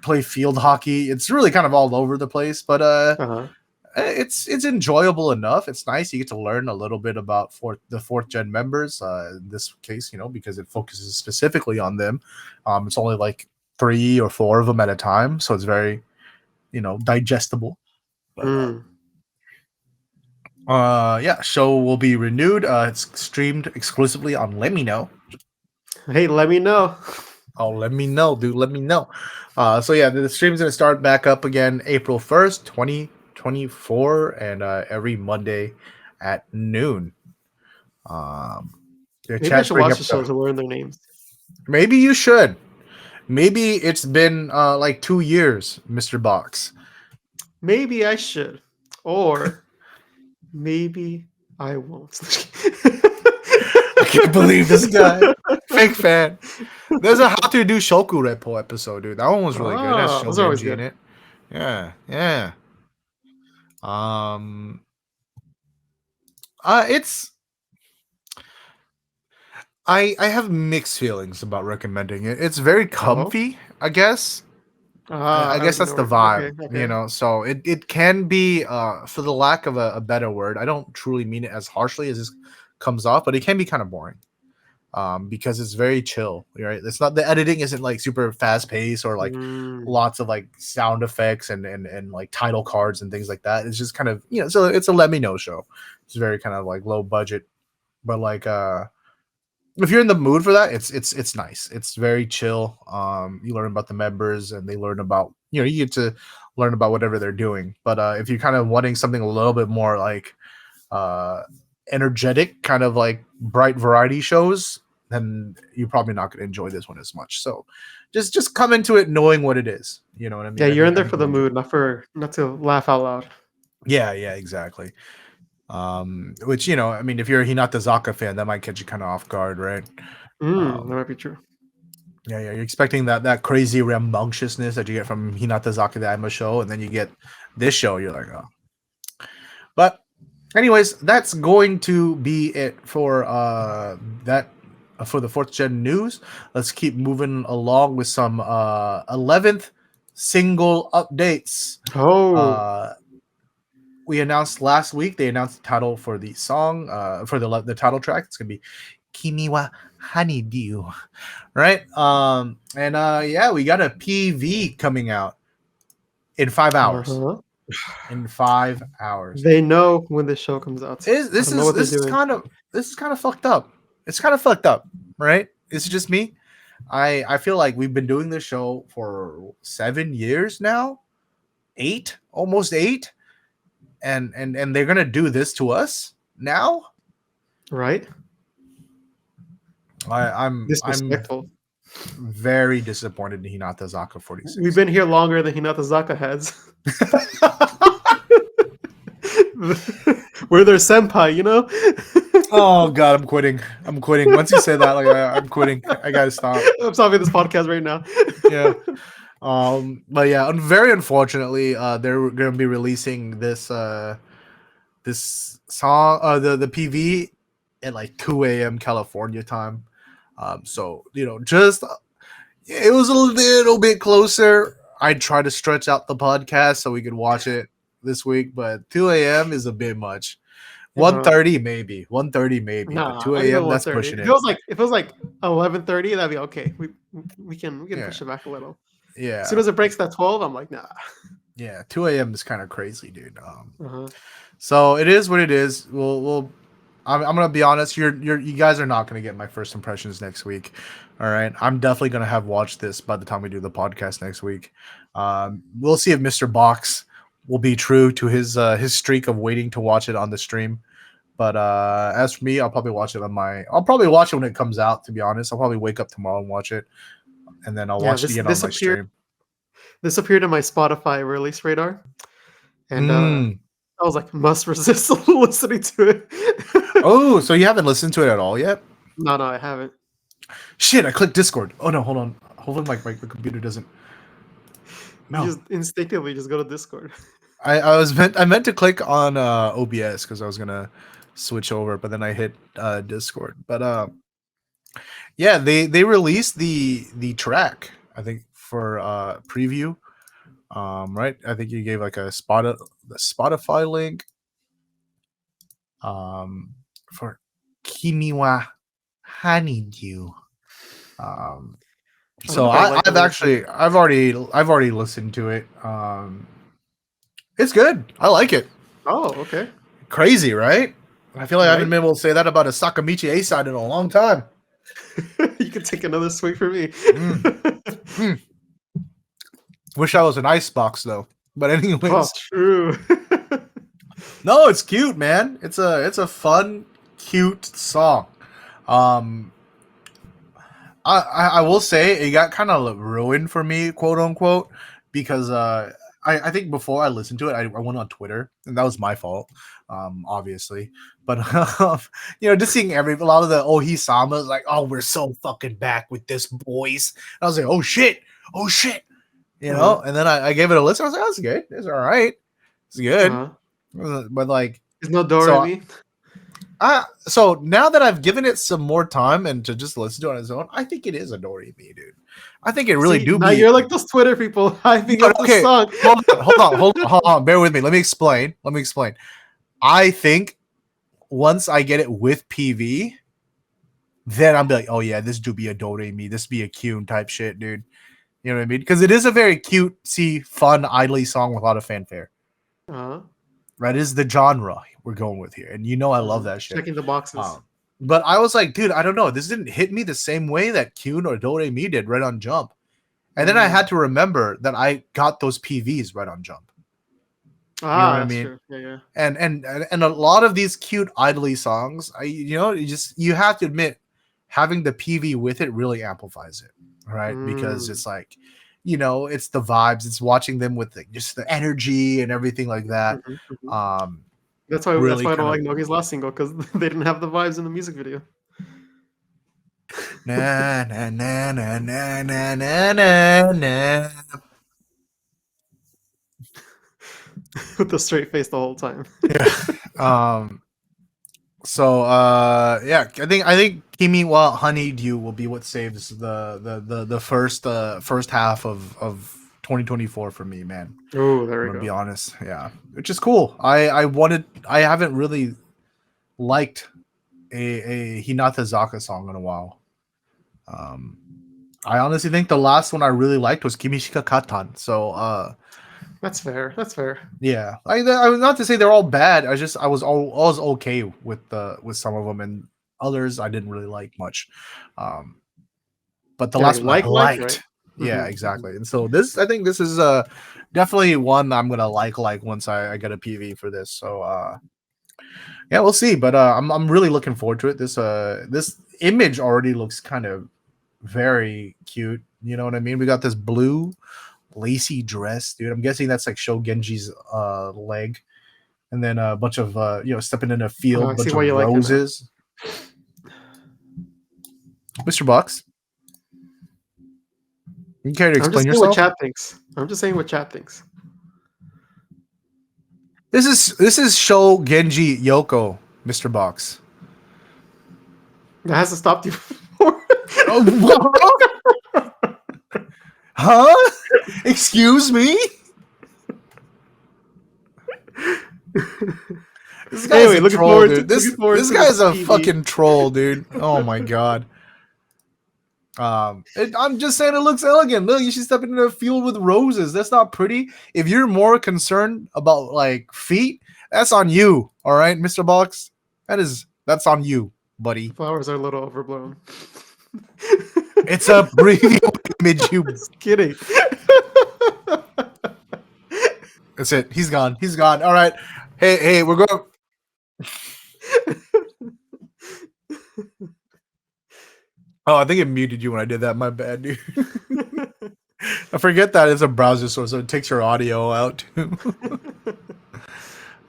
play field hockey. It's really kind of all over the place, but Uh-huh. it's enjoyable enough. It's nice. You get to learn a little bit about the fourth gen members. In this case, because it focuses specifically on them. It's only like 3 or 4 of them at a time, so it's very digestible. But Mm. yeah, show will be renewed. It's streamed exclusively on Let Me Know. Hey, let me know. Oh, let me know, dude. Let me know. So yeah, the stream's gonna start back up again April 1st, 2024, and every Monday at noon. Um, your Maybe I chat's should bringing watch up the show to learn their names. maybe you should. Maybe it's been like 2 years, Mr. Box. Maybe I should. Or maybe I won't. I can't believe this guy. Fake fan. There's a How to Do Shoku Repo episode, dude. That one was really good. It has Oh, those are always Shogenji in good. it. Yeah, yeah. Um, it's I have mixed feelings about recommending it. It's very Oh. comfy, I guess. I I guess already that's know the where. vibe, Okay, okay. So it can be, for the lack of a better word. I don't truly mean it as harshly as this comes off, but it can be kind of boring. Because it's very chill, right? It's not the editing isn't like super fast paced or like Mm. lots of like sound effects and like title cards and things like that. It's just kind of so it's a Let Me Know show. It's very kind of like low budget, but like if you're in the mood for that, it's nice. It's very chill. You learn about the members and they learn about you get to learn about whatever they're doing. But if you're kind of wanting something a little bit more like uh energetic, kind of like bright variety shows, then you're probably not going to enjoy this one as much. So just come into it knowing what it is. You know what I Yeah, mean? you're in I there think for you'll the enjoy mood, it. not to laugh out loud. Yeah, exactly. Which I mean, if you're a Hinatazaka fan, that might catch you kind of off guard, right? That Um, might be true. yeah, you're expecting that crazy rambunctiousness that you get from Hinatazaka the Anima show, and then you get this show, you're like, oh. But anyways, that's going to be it for that for the fourth gen news. Let's keep moving along with some 11th single updates. Oh. Uh, we announced last week. They announced the title for the song, for the title track. It's gonna be "Kimi wa Honeydew," right? And yeah, we got a PV coming out in 5 hours. Uh-huh. In 5 hours. They know when this show comes out. Is I this don't know is what they're this is doing. kind of this is kind of fucked up. It's kind of fucked up, right? It's just me. I feel like we've been doing this show for 7 years now, 8, almost 8, and they're gonna do this to us now. Right? I'm Disrespectful. very disappointed in Hinata Zaka We've 46. been here longer than Hinatazaka heads. We're their senpai, you know? Oh god, I'm quitting. I'm quitting. Once you say that, like I'm quitting. I gotta stop. I'm stopping this podcast right now. Yeah. But yeah, very unfortunately, they're gonna be releasing this song, the PV at like 2 a.m. California time. So just it was a little bit closer. I tried to stretch out the podcast so we could watch it this week, but 2 a.m. is a bit much. Uh-huh. 1:30 maybe. 1:30 maybe, but Nah, 2 not even a.m. one that's thirty. pushing If it. it was like 11:30, that'd be okay. We can Yeah. push it back a little. As soon Yeah. as it breaks that 12, I'm like, nah. Yeah. 2 a.m. is kind of crazy, dude. Uh-huh. So it is what it is. I'm gonna be honest. You guys are not gonna get my first impressions next week. All right. I'm definitely gonna have watched this by the time we do the podcast next week. We'll see if Mr. Box will be true to his streak of waiting to watch it on the stream. But as for me, I'll probably watch it when it comes out. To be honest, I'll probably wake up tomorrow and watch it, and then I'll Yeah, watch it this again on this my appeared stream. this appeared in my Spotify release radar, and Mm. I was like, must resist listening to it. Oh, so you haven't listened to it at all yet? No, I haven't. Shit, I clicked Discord. Oh no, hold on. Hopefully my computer doesn't. You No. just instinctively just go to Discord. I meant to click on OBS because I was gonna switch over, but then I hit Discord. But yeah, they released the track, I think, for preview. Right? I think you gave like the Spotify link for Kimi wa Honeydew. I don't know So if I like the lyrics. I've already listened to it. It's good. I like it. Oh, okay. Crazy, right? I feel like I haven't Right? been able to say that about a Sakamichi A side in a long time. You can take another swig for me. Mm. Mm. Wish I was an ICEBOX though. But Oh, anyways, true. no, it's cute, man. It's a fun, cute song. Um, I will say it got kind of ruined for me, quote unquote, because I think before I listened to it, I went on Twitter, and that was my fault, obviously. But just seeing a lot of the Ohisamas like, oh, we're so fucking back with this, boys. And I was like, oh shit, Uh-huh. And then I gave it a listen. I was like, oh, it's good, it's all right, it's good, Uh-huh. but like, It's no so Doremi. so now that I've given it some more time and to just listen to it on its own, I think it is a Doremi, dude. I think it really See, do now be. you're like those Twitter people hyping But up the okay, song. hold on. Bear with me. Let me explain. I think once I get it with PV, then I'm like, oh yeah, this do be a Doremi. This be a Kyun type shit, dude. You know what I mean? Because it is a very cutesy, fun, idly song with a lot of fanfare. Uh-huh. Right? It is the genre we're going with here, and I love that shit. Checking the boxes. But I was like, dude, I don't know. This didn't hit me the same way that Kyun or Doremi did right on Jump. And then I had to remember that I got those PVs right on Jump. You know what I That's mean? true. Yeah. And a lot of these cute idly songs, you have to admit, having the PV with it really amplifies it, right? Because it's like, it's the vibes, it's watching them with just the energy and everything like that. Mhm. That's why Really I don't kind like of Nogi's last single, because they didn't have the vibes in the music video. na na na na na na na na na. With the straight face the whole time. Yeah. So yeah, I think Kimi wa Honeydew will be what saves the first half of 2024 for me, man. Oh, there I'm we gonna be go. honest. Yeah. Which is cool. I haven't really liked a Hinatazaka song in a while. I honestly think the last one I really liked was Kimishika Katan. So That's fair. yeah, I was not to say they're all bad. I was okay with some of them, and others I didn't really like much. But the Yeah, last one I like, right? liked. Yeah, Mhm. exactly. And so I think this is definitely one I'm gonna like once I get a PV for this. So yeah, we'll see. But I'm really looking forward to it. This image already looks kind of very cute. You know what I mean? We got this blue lacy dress, dude. I'm guessing that's like Shogenji's leg, and then a bunch of stepping in a field, I see bunch why of you like it now. roses. Mr. Bucks, you care to I'm just explain saying what yourself? chat thinks. This is Shogenji Yoko, Mr. Box. That hasn't stopped you before. Huh? Excuse me? This guy's Anyway, a troll, dude. looking forward This to the guy's a PB. fucking troll, dude. Oh my god. I'm just saying it looks elegant. Look, you should step into a field with roses. That's not pretty. If you're more concerned about like feet, that's on you. All right, Mr. Box. That's on you, buddy. The flowers are a little overblown. It's a preview image. You. Just kidding. That's it. He's gone. He's gone. All right. Hey, we're going. Oh, I think it muted you when I did that. My bad, dude. I forget that it's a browser source, so it takes your audio out too.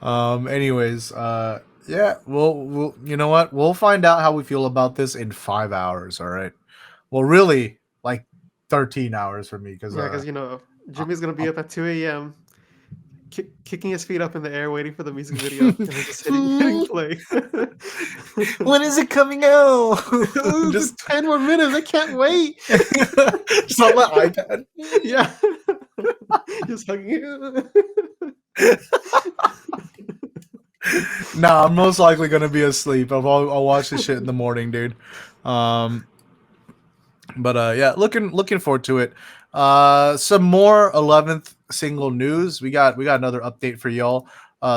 Anyways, yeah, we'll you know what? We'll find out how we feel about this in 5 hours. All right. Well, really, like 13 hours for me because you know Jimmy's gonna be up at 2 a.m. Kicking his feet up in the air, waiting for the music video, and then just hitting play. When is it coming out? Just 10 more minutes. I can't wait. Just on my iPad. Yeah. Just hugging you. Nah, I'm most likely gonna be asleep. I'll watch this shit in the morning, dude. But yeah, looking forward to it. Some more 11th single news. We got another update for y'all.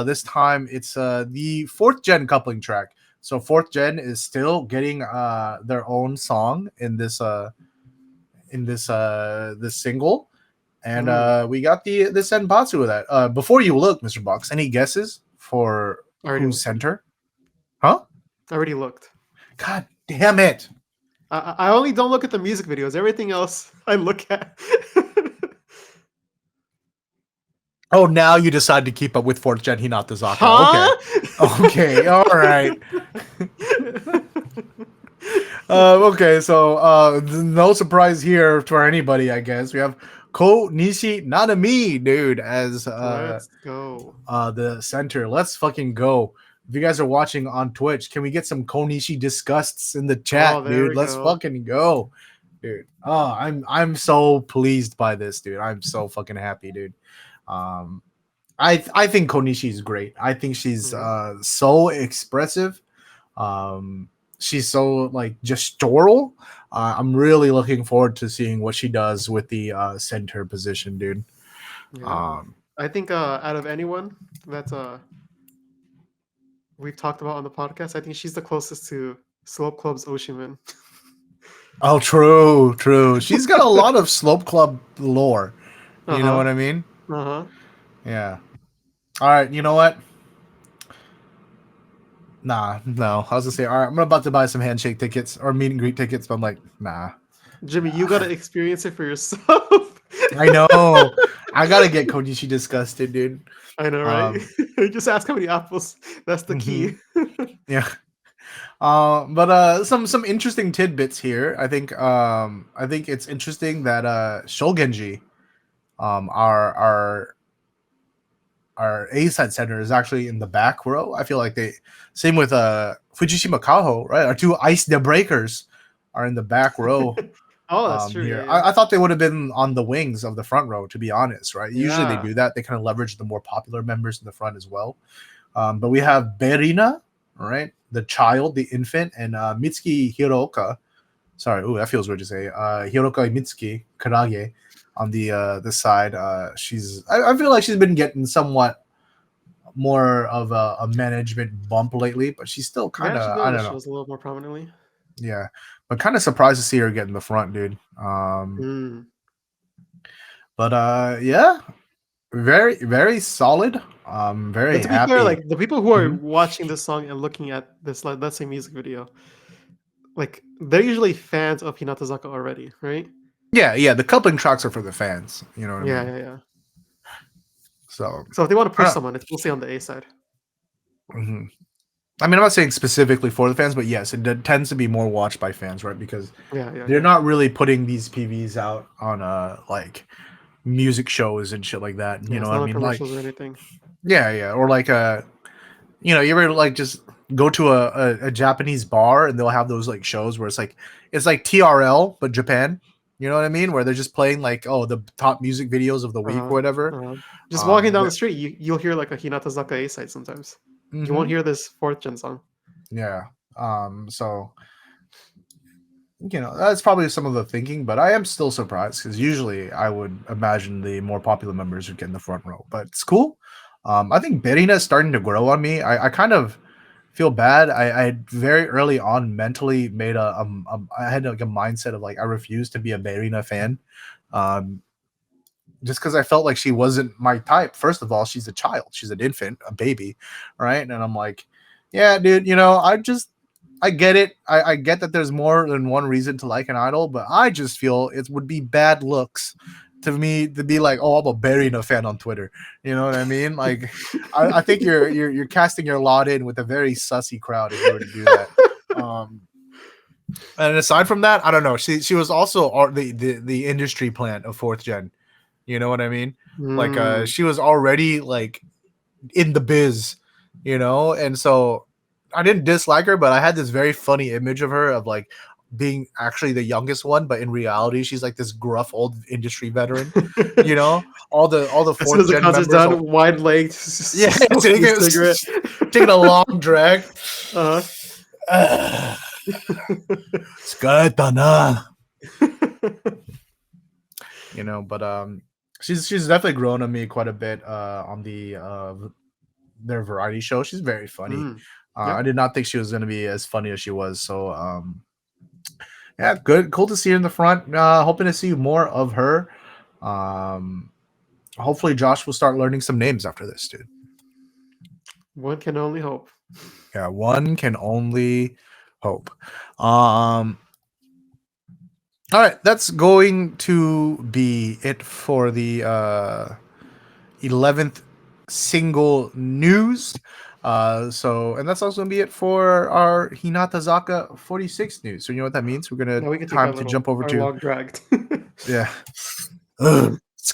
This time it's the 4th gen coupling track. So 4th gen is still getting their own song in this single. And we got the senbatsu of that. Before you look, Mr. Box, any guesses for who's center? Huh? I already looked. God damn it. I only don't look at the music videos. Everything else I look at. Oh, now you decide to keep up with 4th gen Hinatazaka. Huh? Okay. All right. Okay, so no surprise here for anybody, I guess. We have Ko Nishi Nanami, dude, as Let's go. The center. Let's fucking go. If you guys are watching on Twitch, can we get some Konishi disgusts in the chat, dude? Let's fucking go, dude. Oh, I'm so pleased by this, dude. I'm so fucking happy, dude. I think Konishi is great. I think she's so expressive. She's so like gestural. I'm really looking forward to seeing what she does with the center position, dude. Yeah. I think out of anyone that we've talked about on the podcast, I think she's the closest to Slope Club's Oshiman. Oh, true. She's got a lot of Slope Club lore. You know what I mean? Yeah. All right. You know what? Nah, no. I was gonna say, all right, I'm about to buy some handshake tickets or meet and greet tickets, but I'm like, nah. Jimmy, you gotta experience it for yourself. I know. I gotta get Konishi disgusted, dude. I know, right? Just ask how many apples. That's the key. Yeah. But some interesting tidbits here. I think it's interesting that Shogenji, our A-side center is actually in the back row. I feel like same with Fujishima Kaho, right? Our two ice the breakers are in the back row. Oh, that's true. Yeah. I thought they would have been on the wings of the front row, to be honest, right? Usually they do that. They kind of leverage the more popular members in the front as well. But we have Berina, right? The child, the infant, and Mitsuki Hiroka. Sorry, that feels weird to say. Hiroka Mitsuki Karage on the side. I feel like she's been getting somewhat more of a management bump lately, but she's still kind of I don't know. Shows a little more prominently. Yeah, but kind of surprised to see her get in the front, dude. But yeah, very very solid. Very but to happy. be fair, like the people who are watching this song and looking at this, like, let's say, music video, like they're usually fans of Hinatazaka already, right? Yeah. The coupling tracks are for the fans. You know what I mean? Yeah. So if they want to push someone, it's mostly on the A side. I mean, I'm not saying specifically for the fans, but yes, it tends to be more watched by fans, right? Because they're not really putting these PVs out on like music shows and shit like that. You know what I mean? Commercials or anything. Yeah, or like you ever like just go to a Japanese bar and they'll have those like shows where it's like TRL but Japan. You know what I mean? Where they're just playing like the top music videos of the week or whatever. Just walking down the street, you'll hear like a Hinatazaka A side sometimes. You won't hear this 4th gen song. Yeah. So that's probably some of the thinking, but I am still surprised because usually I would imagine the more popular members would get in the front row. But it's cool. I think Berina is starting to grow on me. I kind of feel bad. I very early on mentally made I had like a mindset of like I refuse to be a Berina fan. Just because I felt like she wasn't my type. First of all, she's a child. She's an infant, a baby, right? And I'm like, yeah, dude, I get it. I get that there's more than one reason to like an idol, but I just feel it would be bad looks to me to be like, oh, I'm a Berina fan on Twitter. You know what I mean? Like, I think you're casting your lot in with a very sussy crowd if you were to do that. And aside from that, I don't know. She was also the industry plant of 4th gen. You know what I mean? Like, she was already like in the biz, and so I didn't dislike her, but I had this very funny image of her of like being actually the youngest one, but in reality, she's like this gruff old industry veteran. All the As soon as the 4th gen concert's members, done, wide legged, yeah, smoking a cigarette. taking a long drag. Uh-huh. But she's definitely grown on me quite a bit on their variety show. She's very funny. Yeah. I did not think she was going to be as funny as she was. So yeah, cool to see her in the front. Hoping to see more of her. Hopefully Josh will start learning some names after this, dude. One can only hope. Yeah, one can only hope. All right, that's going to be it for the 11th single news. And that's also gonna be it for our Hinatazaka 46 news. So you know what that means? We're gonna Now we can take time to jump over to log dragged. yeah. Let's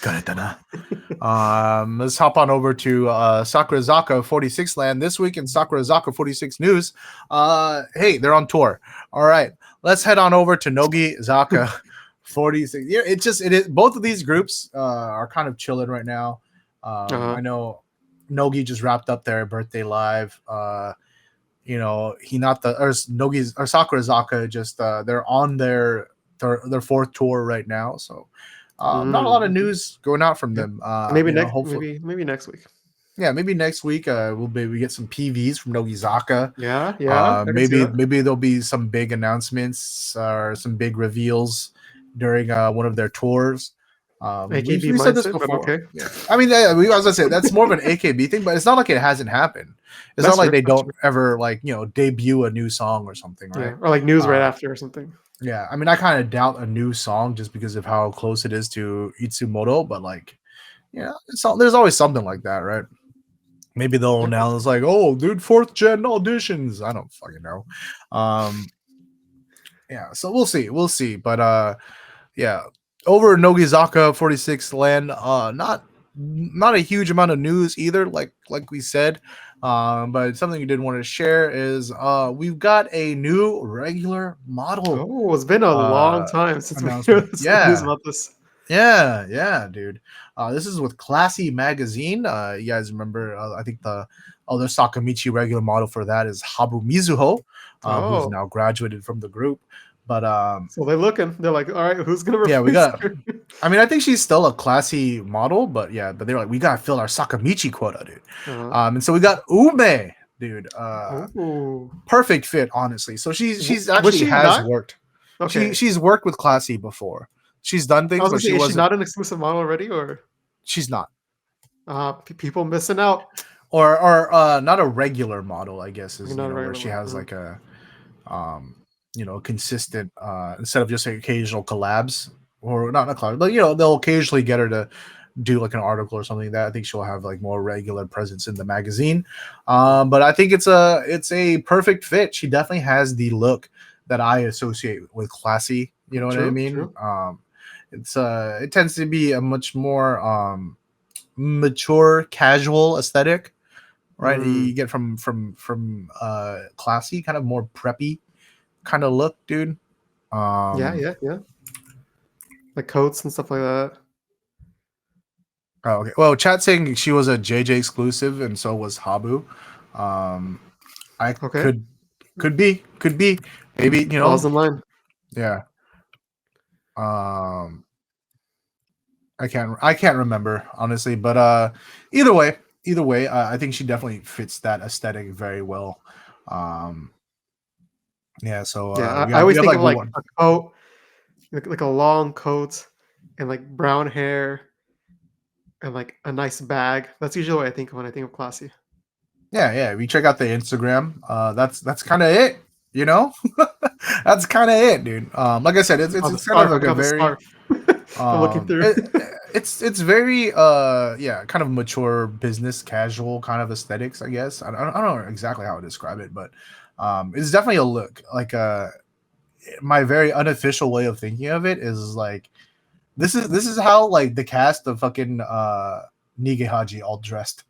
hop on over to Sakurazaka 46 land this week in Sakurazaka 46 news. Hey, they're on tour. All right, let's head on over to Nogizaka 46. Yeah, it is. Both of these groups are kind of chilling right now. I know Nogi just wrapped up their birthday live. Hinata or Nogi's or Sakurazaka just they're on their 4th tour right now. So not a lot of news going out from them. Maybe next week. Yeah, maybe next week we'll maybe get some PVs from Nogizaka. Yeah. Maybe there'll be some big announcements or some big reveals during one of their tours. AKB we said this before. Okay. Yeah. I mean, as I was gonna say, that's more of an AKB thing, but it's not like it hasn't happened. It's not like they don't ever debut a new song or something, right? Yeah. Or like news right after or something. Yeah, I mean, I kind of doubt a new song just because of how close it is to Itsumoto, but there's always something like that, right? Maybe they'll announce like, "Oh, dude, 4th gen auditions." I don't fucking know. Yeah, so we'll see. But yeah, over Nogizaka 46 land, not a huge amount of news either, like we said. But something you did want to share is we've got a new regular model. Oh, it's been a long time since we heard news about this. Yeah, dude. This is with Classy Magazine. You guys remember? I think the other Sakamichi regular model for that is Habu Mizuho, who's now graduated from the group. But so they're looking. They're like, all right, who's gonna replace we got her? I mean, I think she's still a classy model, but they're like, we gotta fill our Sakamichi quota, dude. And so we got Ume, dude. Perfect fit, honestly. So she's actually worked. Okay. She's worked with Classy before. She's done things, but she's not an exclusive model already, or she's not. People missing out, or not a regular model, I guess, is where she has like a consistent instead of just like occasional collabs, or not collabs, but they'll occasionally get her to do like an article or something like that. I think she'll have like more regular presence in the magazine. But I think it's a perfect fit. She definitely has the look that I associate with Classy. You know what I mean? True. It tends to be a much more mature, casual aesthetic, right? You get from Classy, kind of more preppy kind of look, dude. Yeah. Like coats and stuff like that. Oh, okay. Well, chat saying she was a JJ exclusive, and so was Habu. Um, I Okay. could be maybe Falls in line. yeah. Um, I can't remember honestly, but either way, I think she definitely fits that aesthetic very well. Um, yeah, so Yeah, I we always have think like of like one. a coat, like a long coat, and like brown hair, and like a nice bag. That's usually what I think of when I think of classy. Yeah, yeah. We check out the Instagram. That's kind of it. You know, that's kind of it, dude. Like I said, Oh, the it's kind of scarf. I like a got the very scarf. I'm looking through. it's very yeah, kind of mature business casual kind of aesthetics, I guess. I don't know exactly how to describe it, but it's definitely a look. Like my very unofficial way of thinking of it is like this is how like the cast of fucking Nigehaji all dressed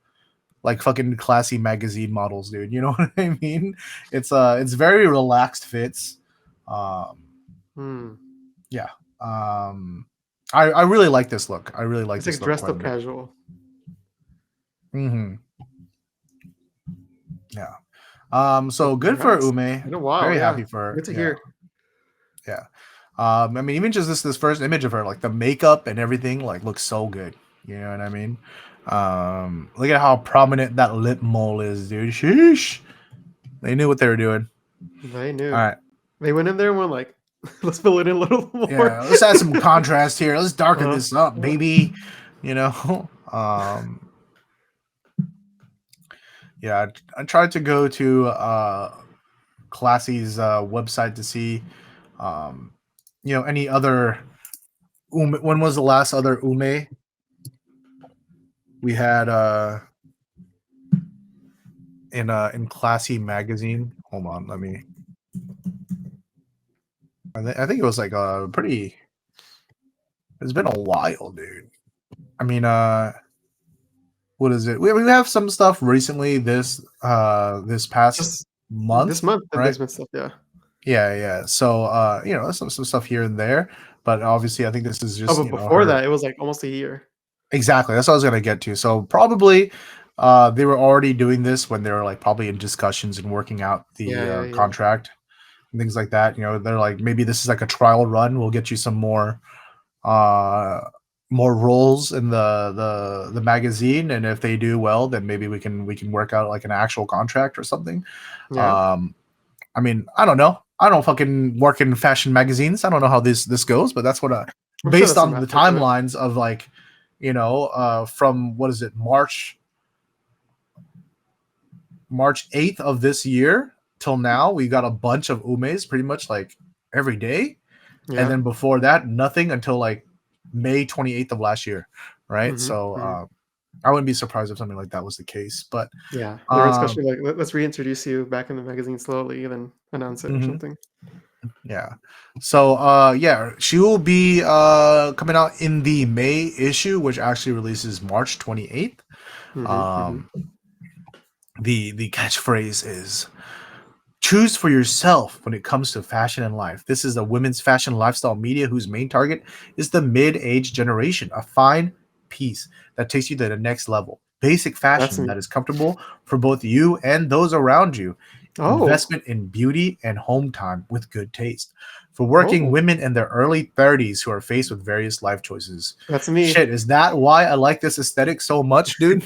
like fucking classy magazine models, dude. You know what I mean? It's very relaxed fits. Um Hmm. yeah. I really like this look. I really like It's like this look dressed quite a up bit. casual. Hmm. Yeah. Well, So good for congrats. Ume. Been a while, Very yeah. happy for her. Good to Yeah. hear. Yeah. I mean, even just this first image of her, like the makeup and everything, like looks so good. You know what I mean? Look at how prominent that lip mole is, dude. Sheesh. They knew what they were doing. They All knew. right. They went in there and were like, let's fill it in a little more. Yeah, let's add some contrast here. Let's darken Uh, this up, uh, baby. You know, yeah. I tried to go to Classy's website to see, um, any other. When was the last other Ume we had in Classy magazine? Hold on, let me. I think it was like a pretty. It's been a while, dude. I mean, what is it? We have some stuff recently this past just this month, month, right? there's been stuff, yeah. Yeah, yeah. So some stuff here and there, but obviously I think this is Oh, just, but before her that, it was like almost a year. exactly. That's what I was gonna get to. So probably they were already doing this when they were like probably in discussions and working out Yeah, the yeah, yeah. contract and things like that. They're like maybe this is like a trial run. We'll get you some uh more roles in the magazine, and if they do well, then maybe we can work out like an actual contract or something. Yeah. um I mean, I don't know, I don't fucking work in fashion magazines. I don't know how this goes, but that's what I'm sure based there's some on the aspect of it. timelines of like, from what is it, March 8th of this year till now, we got a bunch of umes pretty much like every day. And Yeah. then before that, nothing until like May 28th of last year, right? Mhm, So mhm. I wouldn't be surprised if something like that was the case. But Yeah, they were um, especially like, "Let's reintroduce you back in the magazine slowly, and then announce it or mhm, something." yeah. So yeah, she will be coming out in the May issue, which actually releases March 28th. Mhm, mhm. Um, the catchphrase is choose for yourself when it comes to fashion and life. This is a women's fashion lifestyle media whose main target is the mid-age generation, a fine piece that takes you to the next level. Basic That's fashion me. that is comfortable for both you and those around you. Oh, Investment in beauty and home time with good taste. For working oh, women in their early 30s who are faced with various life choices. that's me. Shit, is that why I like this aesthetic so much, dude?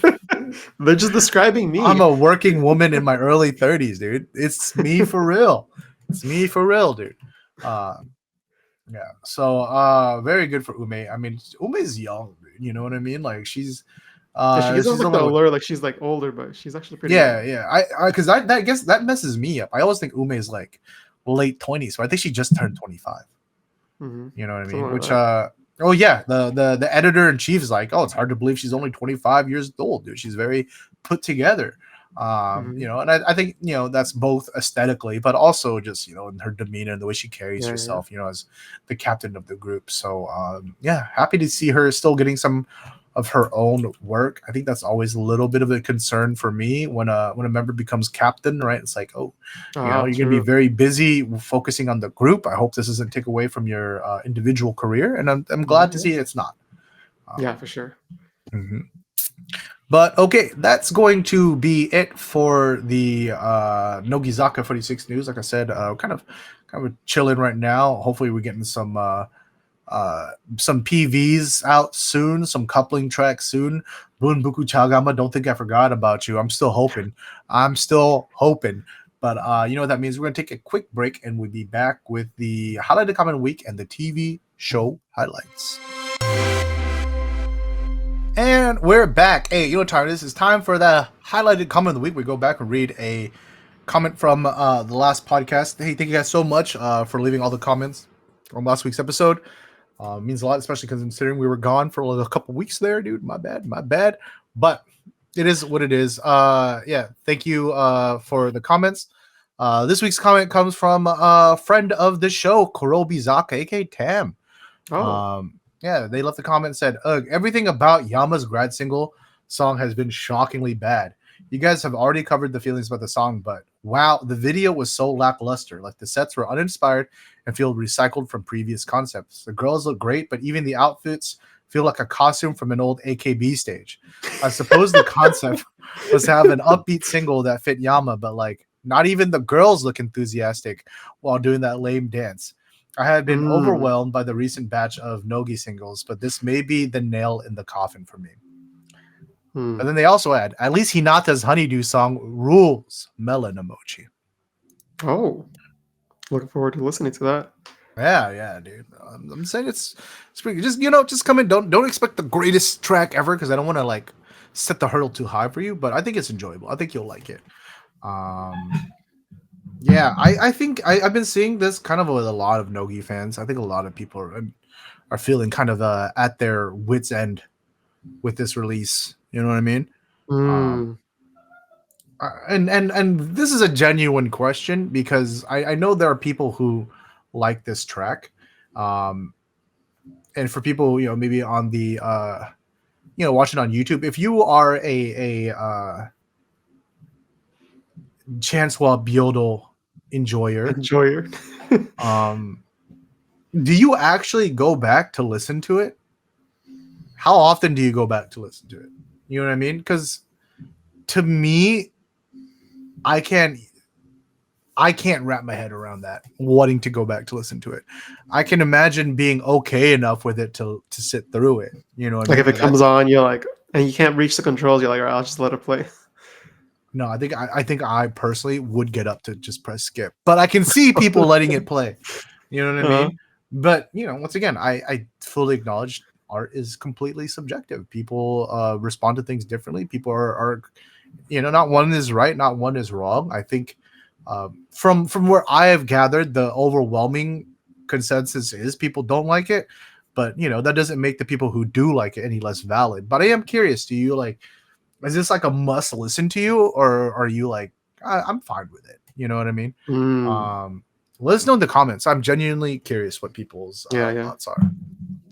They're just describing I'm me. a working woman in my early 30s, dude. It's me for real. It's me for real, dude. Uh, yeah. So very good for Ume. I mean, Ume is young, dude. You know what I mean? Like Yeah, she gives off she's like the only what, allure, like she's like older, but she's actually pretty young. yeah, yeah. I because I guess that messes me up. I always think Ume is like late 20s, so I think she just turned 25. Mhm. You know what I mean? Something like Which that. oh yeah, the editor in chief is like, oh, it's hard to believe she's only 25 years old, dude. She's very put Mhm. together. Mhm. And I think that's both aesthetically, but also just in her demeanor and the way she carries Yeah, yeah. herself, as the captain of the group. So yeah, happy to see her still getting some of her own work. I think that's always a little bit of a concern for me when a member becomes captain, right? It's like, oh, Ah, you're going to be true. very busy focusing on the group. I hope this doesn't take away from your individual career, and I'm Yeah, glad to yeah. see it's not. Yeah, Um, for sure. mhm. But okay, that's going to be it for the Nogizaka 46 news. Like I said, kind of chilling right now. Hopefully, we're getting some PVs out soon, some coupling tracks soon. Bunbuku Chagama, don't think I forgot about you. I'm still hoping. I'm still hoping. But you know what that means? We're gonna take a quick break and we'll be back with the highlighted comment week and the TV show highlights. And we're back. Hey, you know what time it is? It's time for the highlighted comment of the week. We go back and read a comment from the last podcast. Hey, thank you guys so much for leaving all the comments on last week's episode. Means a lot, especially considering we were gone for a couple weeks there, dude. My bad. But it is what it is. Yeah, thank you for the comments. This week's comment comes from a friend of the show, Kurobizaka, aka Tam. Oh, Yeah, they left a comment and said, "Ugh, everything about Yama's grad single song has been shockingly bad. You guys have already covered the feelings about the song, but wow, the video was so lackluster. Like the sets were uninspired and feel recycled from previous concepts. The girls look great, but even the outfits feel like a costume from an old AKB stage. I suppose the concept was to have an upbeat single that fit Yama, but like not even the girls look enthusiastic while doing that lame dance. I had been mm, overwhelmed by the recent batch of Nogi singles, but this may be the nail in the coffin for me." mm. And then they also add, "At least Hinata's Honeydew song rules." Melon emoji. Oh, looking forward to listening to that. Yeah, dude. I'm saying it's pretty. Just just come in. Don't expect the greatest track ever because I don't want to like set the hurdle too high for you. But I think it's enjoyable. I think you'll like it. Um, yeah, I think I've been seeing this kind of with a lot of Nogi fans. I think a lot of people are feeling kind of at their wits end with this release. You know what I mean? Um, Mm, and this is a genuine question because I know there are people who like this track, um, and for people maybe on the watching on YouTube, if you are a Chancewell Byodo enjoyer, enjoyer. um, do you actually go back to listen to it? How often do you go back to listen to it? You know what I mean? Because to me, I can't I can't wrap my head around that, wanting to go back to listen to it. I can imagine being okay enough with it to sit through it. You know what I Like mean? if it But comes that's on, you're like, and you can't reach the controls, you're like, all right, I'll just let it play. no, I think I personally would get up to just press skip. But I can see people letting it play. You know what I Uh, mean? But once again, I fully acknowledge art is completely subjective. People respond to things differently. People are not one is right, not one is wrong. I think from where I have gathered, the overwhelming consensus is people don't like it, but that doesn't make the people who do like it any less valid. But I am curious, do you like? Is this like a must listen to you, or are you like I'm fine with it? You know what I mean? mm, Um, Let us know in the comments. I'm genuinely curious what people's yeah. thoughts are.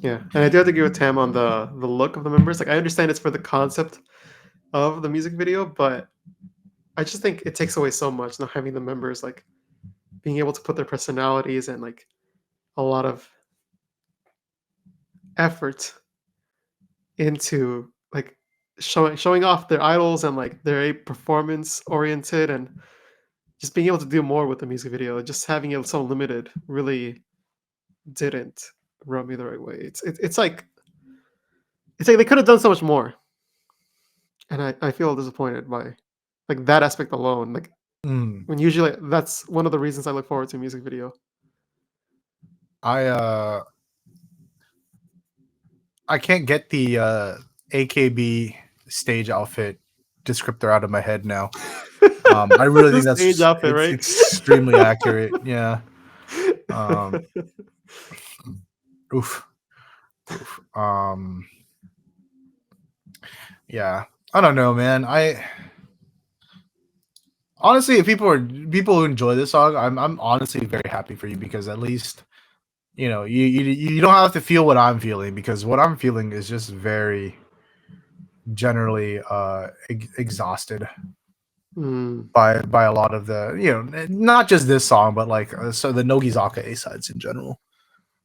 Yeah, and I do have to agree with Tam on the look of the members. Like, I understand it's for the concept of the music video, but I just think it takes away so much not having the members like being able to put their personalities and like a lot of effort into like showing off their idols and like they're performance oriented and just being able to do more with the music video. Just having it so limited really didn't rub me the right way. It's like they could have done so much more, and I feel disappointed by like that aspect alone. Like Mm. when usually that's one of the reasons I look forward to a music video. I I can't get the AKB stage outfit descriptor out of my head now. I really The think stage that's outfit, it's right? extremely accurate. Yeah. Um, oof. Oof. Yeah. I don't know, man. I honestly, if people who enjoy this song, I'm honestly very happy for you because at least you don't have to feel what I'm feeling because what I'm feeling is just very generally exhausted Mm, by a lot of the not just this song but like so the Nogizaka A sides in general.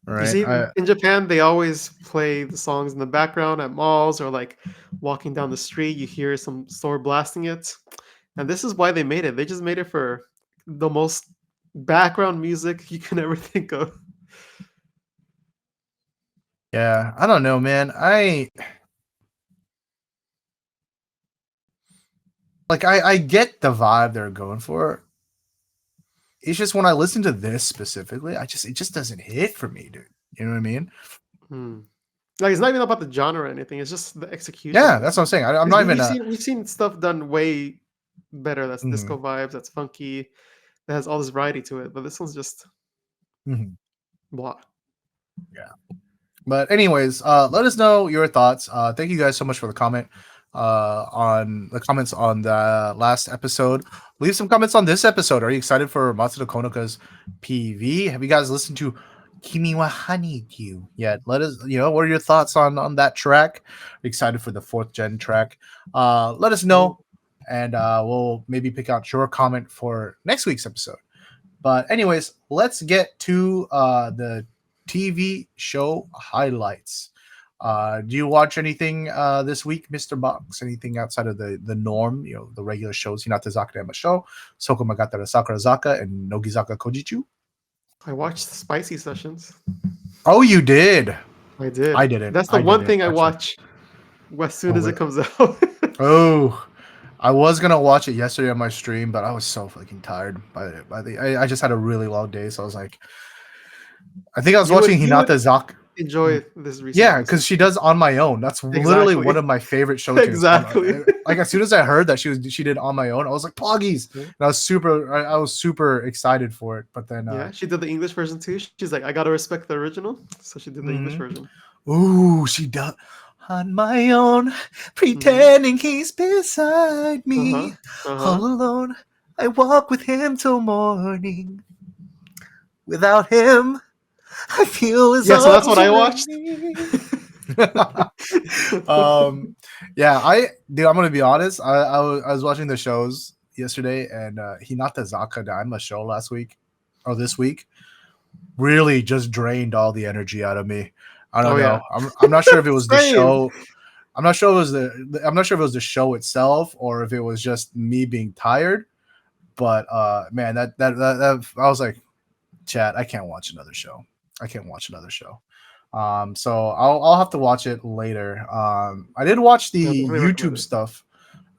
You right? see, in Japan, they always play the songs in the background at malls or like walking down the street. You hear some store blasting it, and this is why they made it. They just made it for the most background music you can ever think of. Yeah, I don't know, man. I get the vibe they're going for. It's just when I listen to this specifically, it just doesn't hit for me, dude. You know what I mean? Hmm. Like it's not even about the genre or anything. It's just the execution Yeah, of it. that's what I'm saying. I'm Because not even we've seen stuff done way better. That's mhm, disco vibes. That's funky. That has all this variety to it. But this one's just mhm. blah. Yeah. But anyways, let us know your thoughts. Thank you guys so much for the comment on the comments on the last episode. Leave some comments on this episode. Are you excited for Matsuda Konoka's PV? Have you guys listened to Kimi wa Hanigyu yet? Let us, what are your thoughts on that track? Are you excited for the 4th gen track? Let us Ooh. know, and we'll maybe pick out your comment for next week's episode. But anyways, let's get to the TV show highlights. Do you watch anything this week, Mr. Box? Anything outside of the norm? The regular shows, Hinatazaka Narimasho, Soko Magatara Sakurazaka, and Nogizaka Kojichu. I watched the spicy sessions. Oh, you did. I did. I didn't. That's the I one didn't thing I actually. watch as soon Oh, as it wait. comes out. Oh, I was gonna watch it yesterday on my stream, but I was so fucking tired I just had a really long day, so I was like, I think I was watching You would Hinatazaka. enjoy this recent Yeah, because episode. she does On My Own. That's literally one Exactly. of my favorite show tunes. Exactly. Like as soon as I heard that she did On My Own, I was like Poggies, Yeah. and I was super excited for it. But then, Yeah, she did the English version too. She's like, I gotta respect the original, so she did the English mhm. version. Ooh, she does On My Own, Hmm. pretending he's beside Uh huh. me, Uh all huh. alone. I walk with him till morning. Without him, I feel his Yeah, so that's what arms I around watched. me. um yeah, I'm gonna be honest, I was watching the shows yesterday, and Hinatazaka, the Anima show last week or this week, really just drained all the energy out of me. I Oh don't yeah. know, I'm not sure if it was the Same. show. I'm not sure it was I'm not sure if it was the show itself or if it was just me being tired. But man, that I was like, chat, I can't watch another show. I can't watch another show. So I'll have to watch it later. I did watch Yeah, the definitely recommend YouTube it. stuff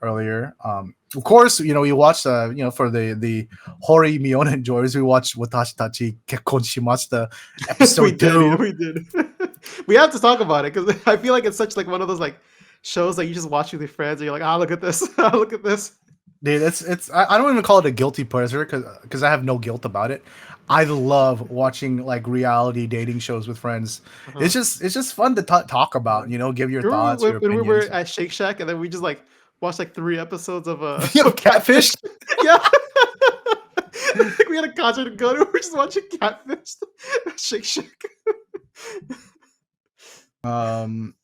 earlier. Of course, we watched for the Hori Miona enjoyers, we watched Watashi Tachi Kekkon Shimashita We episode did. Yeah, 2. we did. We have to talk about it because I feel like it's such like one of those like shows that you just watch with your friends and you're like, ah, look at this, ah, look at this. Dude, I don't even call it a guilty pleasure because I have no guilt about it. I love watching like reality dating shows with friends. Uh-huh. It's just fun to talk about, give your You remember thoughts, your when we were opinions. at Shake Shack and then we just like watched like 3 episodes of You have of Catfish. Catfish? Yeah. Like we had a concert to go to. We're just watching Catfish at Shake Shack. Um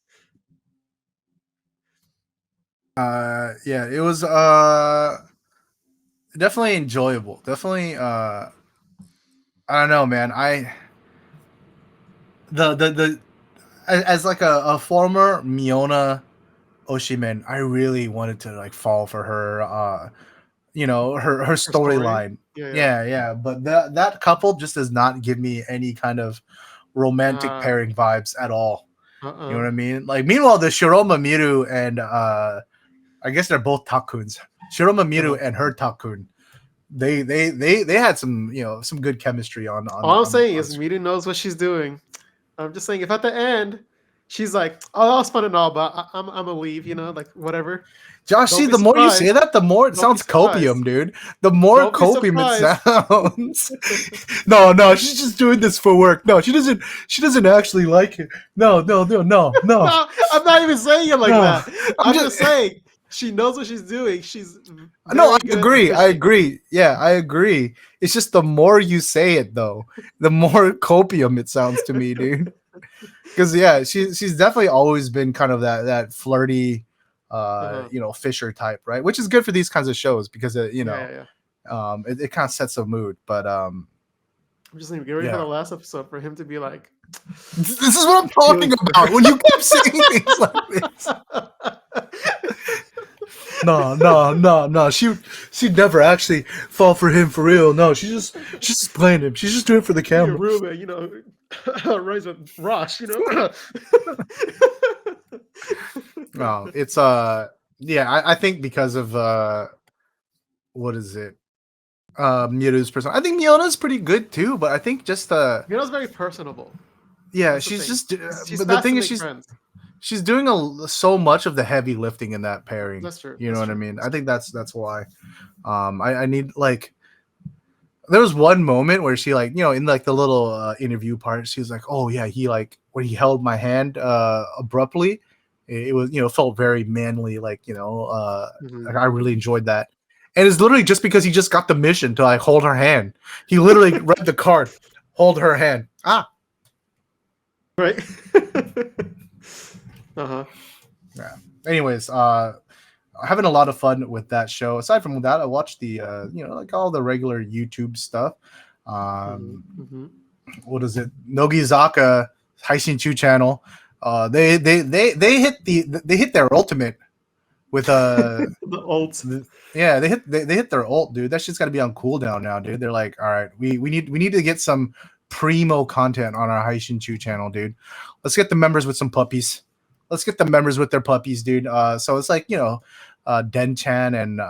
yeah, it was definitely enjoyable. Definitely I don't know, man. I the as like a former Miona Oshimen, I really wanted to like fall for her her Her story. storyline. Yeah, Yeah, yeah, but that couple just does not give me any kind of romantic yeah. pairing vibes at all. You know Uh-uh. what I mean? Like meanwhile, the Shiroma Miru and I guess they're both Takuns. Shiroma Miru Uh-huh. and her Takun, they had some some good chemistry All I'm saying on is screen. Mita knows what she's doing. I'm just saying if at the end she's like, "Oh, that was fun and all, but I'm gonna leave," like whatever. Josh, Don't see, be the more you say surprised. that, the more it Don't be sounds surprised. copium, dude. The more Don't be copium it surprised. sounds. No, she's just doing this for work. No, she doesn't. She doesn't actually like it. No, No, I'm not even saying it like no. that. I'm I'm just. just saying she knows what she's doing. She's No, I very good and agree. I fishing. agree. Yeah, I agree. It's just the more you say it, though, the more copium it sounds to me, dude. Because yeah, she's definitely always been kind of that flirty, Uh-huh. Fisher type, right? Which is good for these kinds of shows because Yeah, yeah, yeah. it kind of sets a mood. But I'm just saying, get ready for the last episode for him to be like, this is what I'm talking about. When you keep saying things like this. No. She'd never actually fall for him for real. No, she's just playing him. She's just doing it for the camera. Rube, you know, rise with Rosh, you know. No, it's yeah. I think because of what is it? Miru's person. I think Miona's pretty good too, but I think just Miona's very personable. Yeah, That's she's just. she's But the thing is, friends. she's doing so much of the heavy lifting in that pairing. That's true. You know what I mean? I think that's why. I need like. There was one moment where she like, you know, in like the little interview part, she was like, "Oh yeah, he like when he held my hand abruptly, it was, you know, felt very manly, like, you know, like, I really enjoyed that." And it's literally just because he just got the mission to like hold her hand. He literally read the card, hold her hand. Right. Uh-huh. Yeah. Anyways, having a lot of fun with that show. Aside from that, I watched the you know, like all the regular YouTube stuff. What is it? Nogizaka Haishinchu channel. They hit their ultimate with the ult. Yeah, they hit their ult, dude. That shit's got to be on cooldown now, dude. They're like, all right, we need to get some primo content on our Haishinchu channel, dude. Let's get the members with some puppies. Let's get the members with their puppies, dude. So it's like, you know, Den-chan and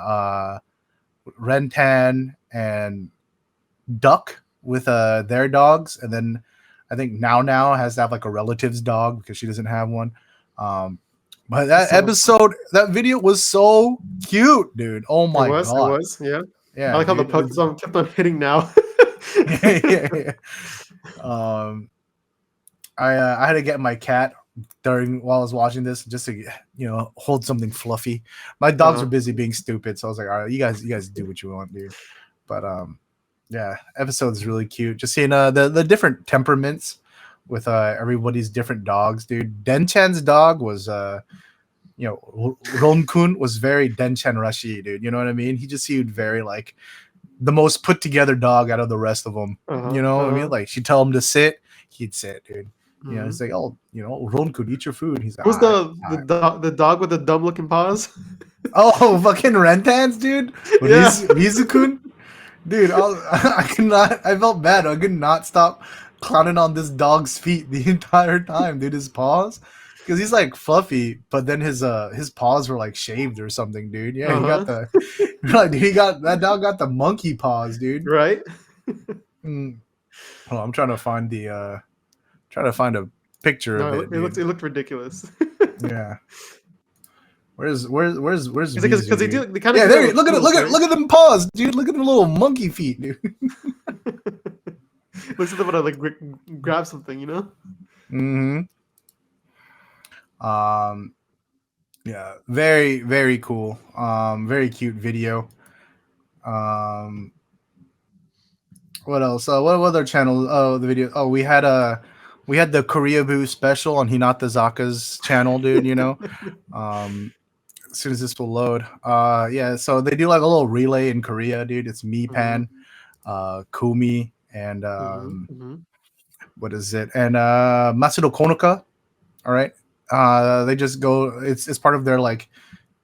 Ren-tan and Duck with their dogs, and then I think now has to have like a relative's dog because she doesn't have one. But that episode, that video was so cute, dude. Oh my god, it was, yeah. Yeah, I like how the puck kept on hitting now. yeah. I had to get my cat while I was watching this just to, you know, hold something fluffy. My dogs were busy being stupid, so I was like, all right, you guys do what you want, dude. But yeah, episode's really cute. Just seeing the different temperaments with everybody's different dogs, dude. Den-chan's dog was you know, Ron-kun was very Den-chan Rashi, dude. You know what I mean? He just seemed very like the most put together dog out of the rest of them. You know what I mean? Like she'd tell him to sit, he'd sit, dude. You know, it's like, oh, you know, Ron-kun, eat your food. He's like, who's the dog with the dumb looking paws? Oh, fucking Rentan's, dude. Yeah. Mizu-kun. Dude, I felt bad. I could not stop clowning on this dog's feet the entire time, dude. His paws, because he's like fluffy, but then his paws were like shaved or something, dude. Yeah, he got that dog got the monkey paws, dude. Right. Oh, I'm trying to find a picture of it. It looked ridiculous. Yeah. Where's because they do, they kind of, yeah, there, look at them paws, dude. Look at the little monkey feet, dude. Looks like they want to like grab something, you know. Yeah, very, very cool. Very cute video. What else? What other channel? Oh, the video. Oh, we had the Korea Boo special on Hinatazaka's channel, dude. You know, as soon as this will load. Yeah, so they do like a little relay in Korea, dude. It's Pan, Kumi, and what is it? And Matsuda Konoka. All right. They just go. It's part of their like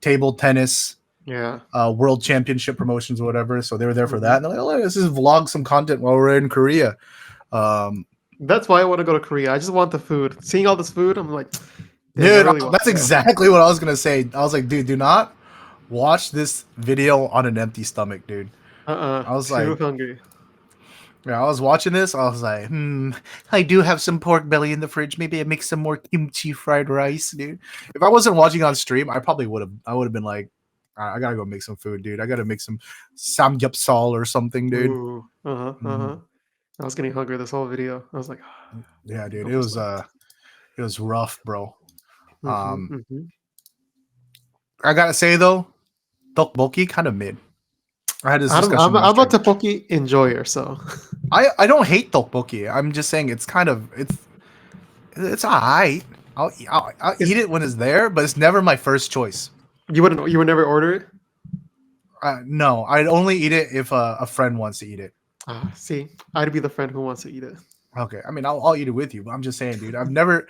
table tennis. Yeah. World Championship promotions or whatever. So they were there for that. And they're like, oh, let's just vlog some content while we're in Korea. That's why I want to go to Korea. I just want the food. Seeing all this food, I'm like, dude, that's exactly what I was gonna say. I was like, dude, do not watch this video on an empty stomach, dude. I was too hungry. Yeah, I was watching this. I was like, I do have some pork belly in the fridge. Maybe I make some more kimchi fried rice, dude. If I wasn't watching on stream, I probably would have. I would have been like, I gotta go make some food, dude. I gotta make some samgyeopsal or something, dude. Ooh, I was getting hungry this whole video. I was like, yeah, dude, it was rough, bro. I gotta say though, tteokbokki kind of mid. I had this discussion. I'm a tteokbokki enjoyer, so I don't hate tteokbokki. I'm just saying it's alright. I'll eat it when it's there, but it's never my first choice. You would never order it? No, I'd only eat it if a friend wants to eat it. See, I'd be the friend who wants to eat it. Okay, I mean, I'll eat it with you, but I'm just saying, dude. I've never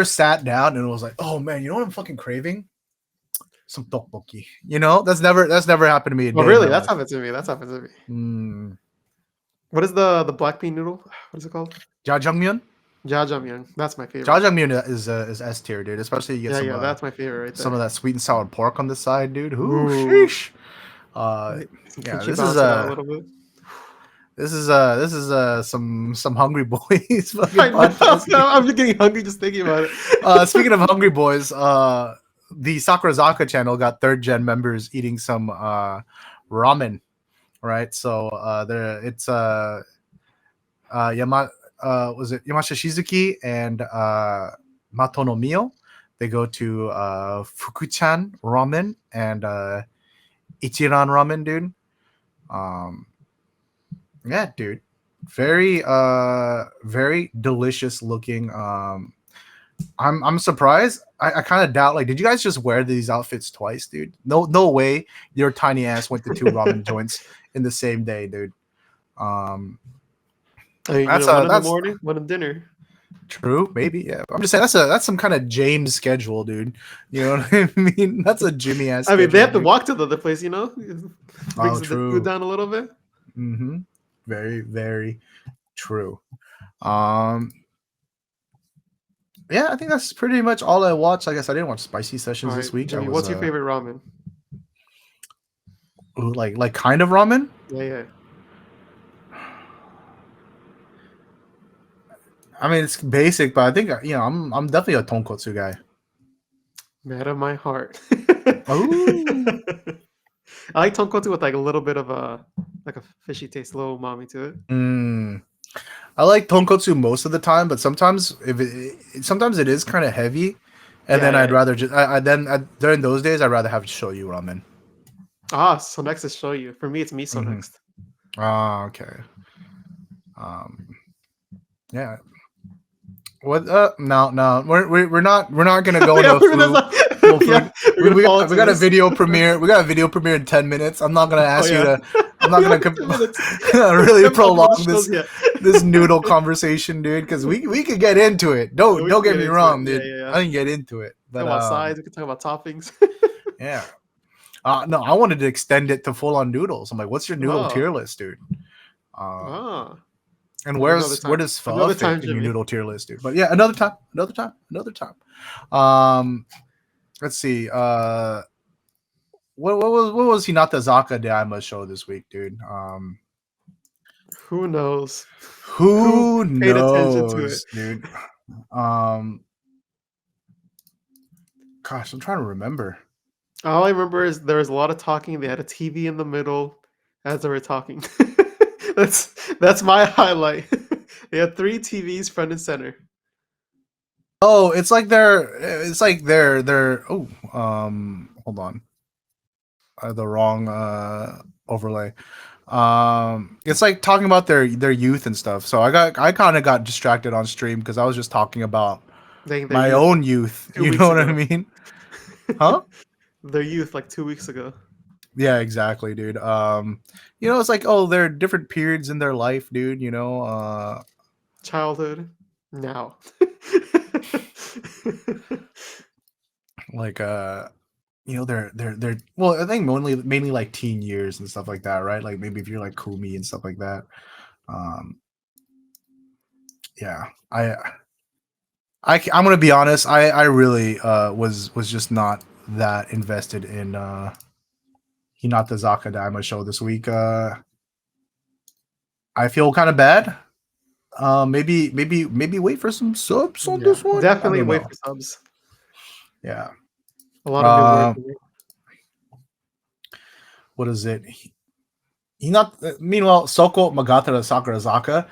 sat down and was like, oh man, you know what I'm fucking craving? Some tteokbokki. You know, that's never happened to me a Oh, day in really? my That's life. happened to me. That's happened to me. Mm. What is the black bean noodle? What is it called? Jjajangmyeon. Jjajangmyeon. That's my favorite. Jjajangmyeon is S tier, dude. Especially you get Yeah, yeah, that's my favorite right some there. of that sweet and sour pork on the side, dude. Ooh, Ooh, sheesh. Uh, some yeah, kimchi balance it out a little bit. this is some hungry boys fucking I know. podcast. I'm just getting hungry just thinking about it. Speaking of hungry boys, the Sakurazaka channel got third gen members eating some ramen, right? So it's Yama was it Yamashita Shizuki and Matono Mio. They go to Fukuchan Ramen and Ichiran Ramen, dude. Um, yeah, dude. Very delicious looking. I'm surprised. I kind of doubt. Like, did you guys just wear these outfits twice, dude? No way. Your tiny ass went to two ramen joints in the same day, dude. Um, I mean, one in the that's morning, one in dinner. true. Maybe, yeah. I'm just saying that's some kind of James schedule, dude. You know what I mean? That's a Jimmy ass I mean, they schedule, have to dude. walk to the other place, you know? Oh, Brings the food true. down a little bit. Mm-hmm. Very true. Um, yeah, I think that's pretty much all I watched. I guess I didn't watch spicy sessions All this right, week. I Jimmy, was what's your favorite ramen? like kind of ramen. Yeah, yeah. I mean, it's basic, but I think I'm definitely a tonkotsu guy. Mad of my heart. Oh, I like tonkotsu with like a little bit of a fishy taste, a little umami to it. I like tonkotsu most of the time, but sometimes sometimes it is kind of heavy, and Yeah, then yeah, I'd yeah. rather just during those days I'd rather have shoyu ramen. So next is shoyu. For me, it's miso Mm-hmm. next. Ah, okay. Yeah. What? No. We're not gonna go into Yeah, a full yeah, food. we're gonna fall We into got a this. video premiere. We got a video premiere in 10 minutes. I'm not gonna Oh ask you yeah, to. I'm not we gonna have 2 minutes. We really haven't talked about prolong shows yet. this noodle conversation, dude. Because we could get into it. Yeah, Don't we don't can get get me into it. wrong, Yeah, dude. yeah, yeah. I can get into it, Talk but about sides. We can talk about toppings. yeah. No, I wanted to extend it to full on noodles. I'm like, what's your noodle Oh, tier list, dude? Um, ah. and Another where time. does pho Another fit time, in your Jimmy. noodle tier list, dude? But yeah, another time. Um, let's see. What was Hinatazaka Daima show this week, dude? Who knows? Who Who paid attention to it? knows, dude? Um, gosh, I'm trying to remember. All I remember is there was a lot of talking. They had a TV in the middle as they were talking. that's my highlight. They had 3 TVs front and center. Oh, it's like they're hold on. The wrong overlay. It's like talking about their youth and stuff. So I kind of got distracted on stream because I was just talking about Saying their my youth own youth. 2 You weeks know what I ago. mean? Huh? Their youth like 2 weeks ago. Yeah, exactly, dude. It's like, oh, there are different periods in their life, dude. Childhood. Now. Like they're well, I think mainly like teen years and stuff like that, right? Like maybe if you're like Kumi and stuff like that. Um, yeah, I'm gonna be honest. I really was just not that invested in Hinatazaka Daima show this week. I feel kind of bad. Maybe wait for some subs on Yeah, this one. I definitely don't wait know. for subs. Yeah. A lot of good work. What is it? Meanwhile, Soko Magatara Sakurazaka,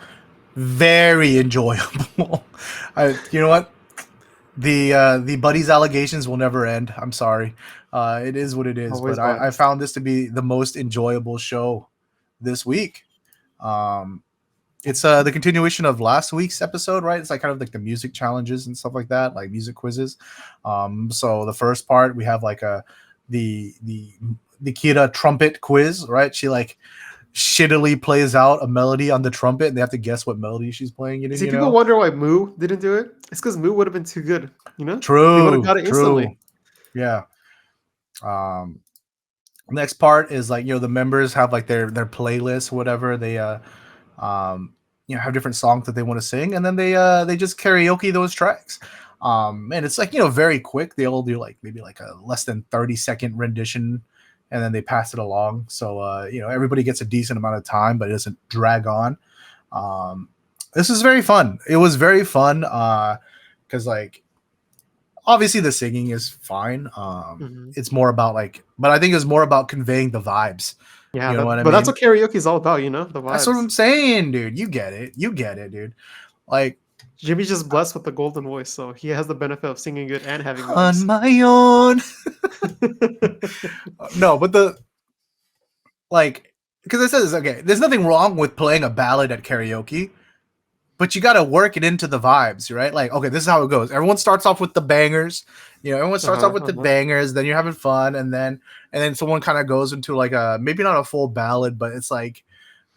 very enjoyable. You know what? The buddies allegations will never end. I'm sorry. It is what it is. Always But I biased. found this to be the most enjoyable show this week. It's the continuation of last week's episode, right? It's like kind of like the music challenges and stuff like that, like music quizzes. So the first part we have like the Kira trumpet quiz, right? She like shittily plays out a melody on the trumpet, and they have to guess what melody she's playing. See, You people know. wonder why Moo didn't do it. It's because Moo would have been too good. You know, they would have True. got it instantly. Yeah. Um, next part is like the members have like their playlist, whatever they have different songs that they want to sing, and then they just karaoke those tracks. And it's like very quick. They all do like maybe like a less than 30-second rendition, and then they pass it along. So everybody gets a decent amount of time, but it doesn't drag on. This is very fun. It was very fun because like obviously the singing is fine. It's more about but I think it's more about conveying the vibes. Yeah, You know what I but mean? that's what karaoke is all about. The vibes. That's what I'm saying, dude. You get it, dude. Like Jimmy's just blessed with the golden voice, so he has the benefit of singing good and having on vibes. my own. No, but because I said this, okay, there's nothing wrong with playing a ballad at karaoke, but you got to work it into the vibes, right? Like, okay, this is how it goes. Everyone starts off with the bangers. Everyone starts off with the bangers. Then you're having fun, and then someone kind of goes into like maybe not a full ballad, but it's like,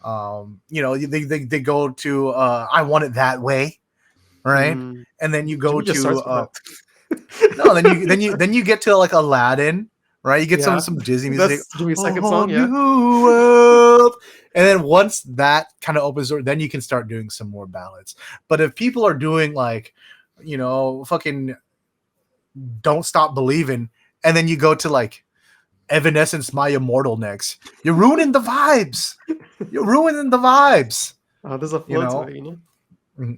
they go to "I Want It That Way," right? And then you go to no, then you get to like Aladdin, right? You get some Disney music. That's Jimmy's second song, yeah. New world. And then once that kind of opens door, then you can start doing some more ballads. But if people are doing like, fucking Don't Stop Believing, and then you go to like Evanescence, My Immortal next, you're ruining the vibes. You're ruining the vibes. Oh, there's a flow to it, Mm-hmm.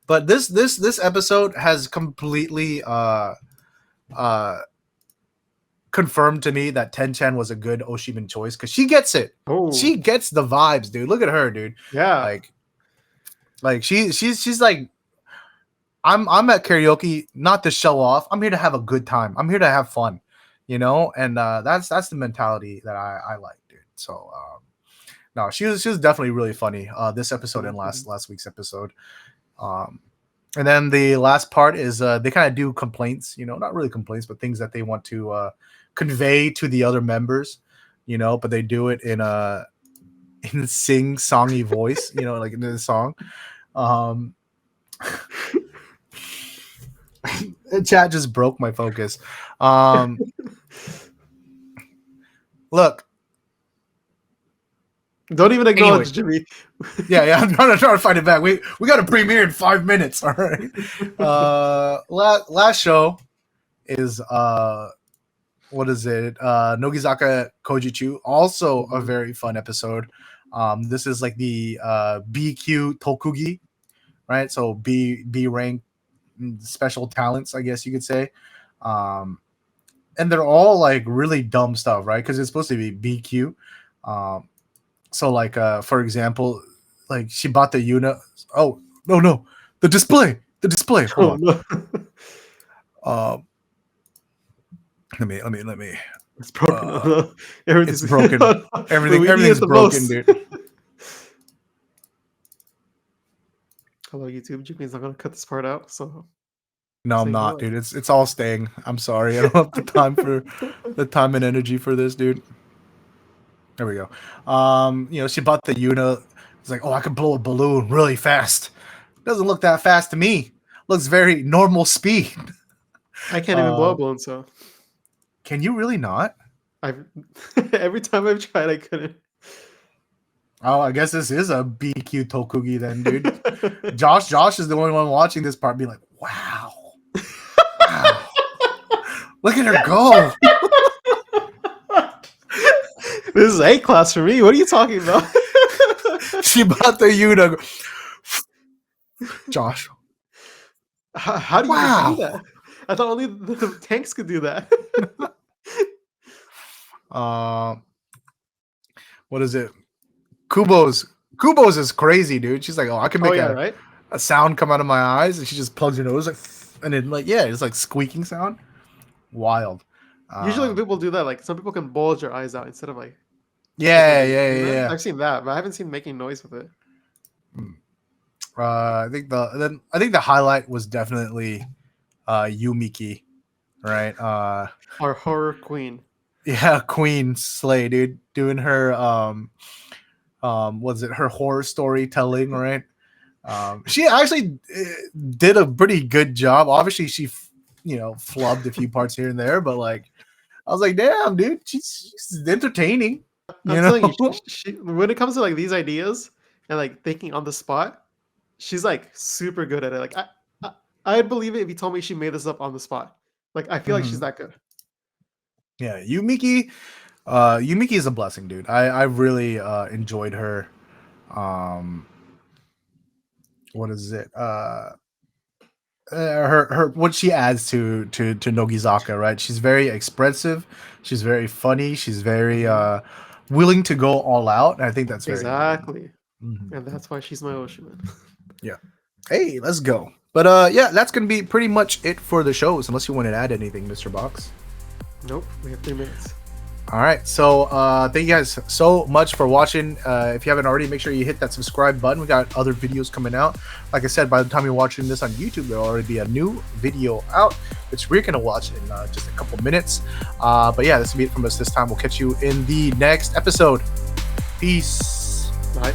But this episode has completely confirmed to me that Ten-chan was a good Oshimin choice because she gets it. Oh. She gets the vibes, dude. Look at her, dude. Yeah. Like she's like, I'm at karaoke not to show off. I'm here to have a good time. I'm here to have fun, and that's the mentality that I like, dude. So no, she was definitely really funny. This episode and last week's episode. And then the last part is they kind of do complaints, not really complaints, but things that they want to convey to the other members, but they do it in sing-songy voice, like in the song. Chat just broke my focus. Look. Don't even acknowledge Jimmy. Yeah, I'm trying to find it back. We got a premiere in 5 minutes. All right. Last show is what is it? Nogizaka Kojichu. Also a very fun episode. This is like the BQ Tokugi, right? So B rank special talents, I guess you could say. And they're all like really dumb stuff, right? Because it's supposed to be BQ. So like for example, like Shibata Yuna. Oh no, the display. Hold on. Let me. It's broken. It's broken. Everything's broken, dude. Hello, YouTube. Jimmy's not gonna cut this part out, so. No, I'm not, dude. It's all staying. I'm sorry. I don't have the time and energy for this, dude. There we go. Shibata Yuna is like, oh, I can blow a balloon really fast. Doesn't look that fast to me. Looks very normal speed. I can't even blow a balloon, so. Can you really not? Every time I've tried, I couldn't. Oh, I guess this is a BQ Tokugi then, dude. Josh is the only one watching this part being like, wow. Look at her go. This is A class for me. What are you talking about? Shibata Yuna. Josh. How do you do that? I thought only the tanks could do that. What is it? Kubo's is crazy, dude. She's like, oh, I can make a sound come out of my eyes, and she just plugs her nose like, and then like it's like squeaking sound. Wild. Usually when people do that, like some people can bulge their eyes out instead of like. Yeah. I've seen that, but I haven't seen making noise with it. I think the highlight was definitely Yumiki, right? Our horror queen. Yeah, Queen Slay, dude, doing her was it her horror storytelling, right? She actually did a pretty good job. Obviously, she flubbed a few parts here and there, but like I was like, damn, dude, she's entertaining, I'm you telling you, know. when it comes to like these ideas and like thinking on the spot, she's like super good at it. Like I I'd believe it if you told me she made this up on the spot. Like I feel like she's Mhm. that good. Yeah, Yumiki is a blessing, dude. I really enjoyed her. What is it? Her what she adds to Nogizaka, right? She's very expressive, she's very funny, she's very Mhm. willing to go all out, and I think that's very important. Exactly. Mhm. And that's why she's my Oshiman. Yeah. Hey, let's go. But yeah, that's gonna be pretty much it for the shows, unless you want to add anything, Mr. Box. Nope, we have 3 minutes. All right, so thank you guys so much for watching. If you haven't already, make sure you hit that subscribe button. We got other videos coming out. Like I said, by the time you're watching this on YouTube, there'll already be a new video out, which we're gonna watch in just a couple minutes. But yeah, this will be it from us this time. We'll catch you in the next episode. Peace. Bye.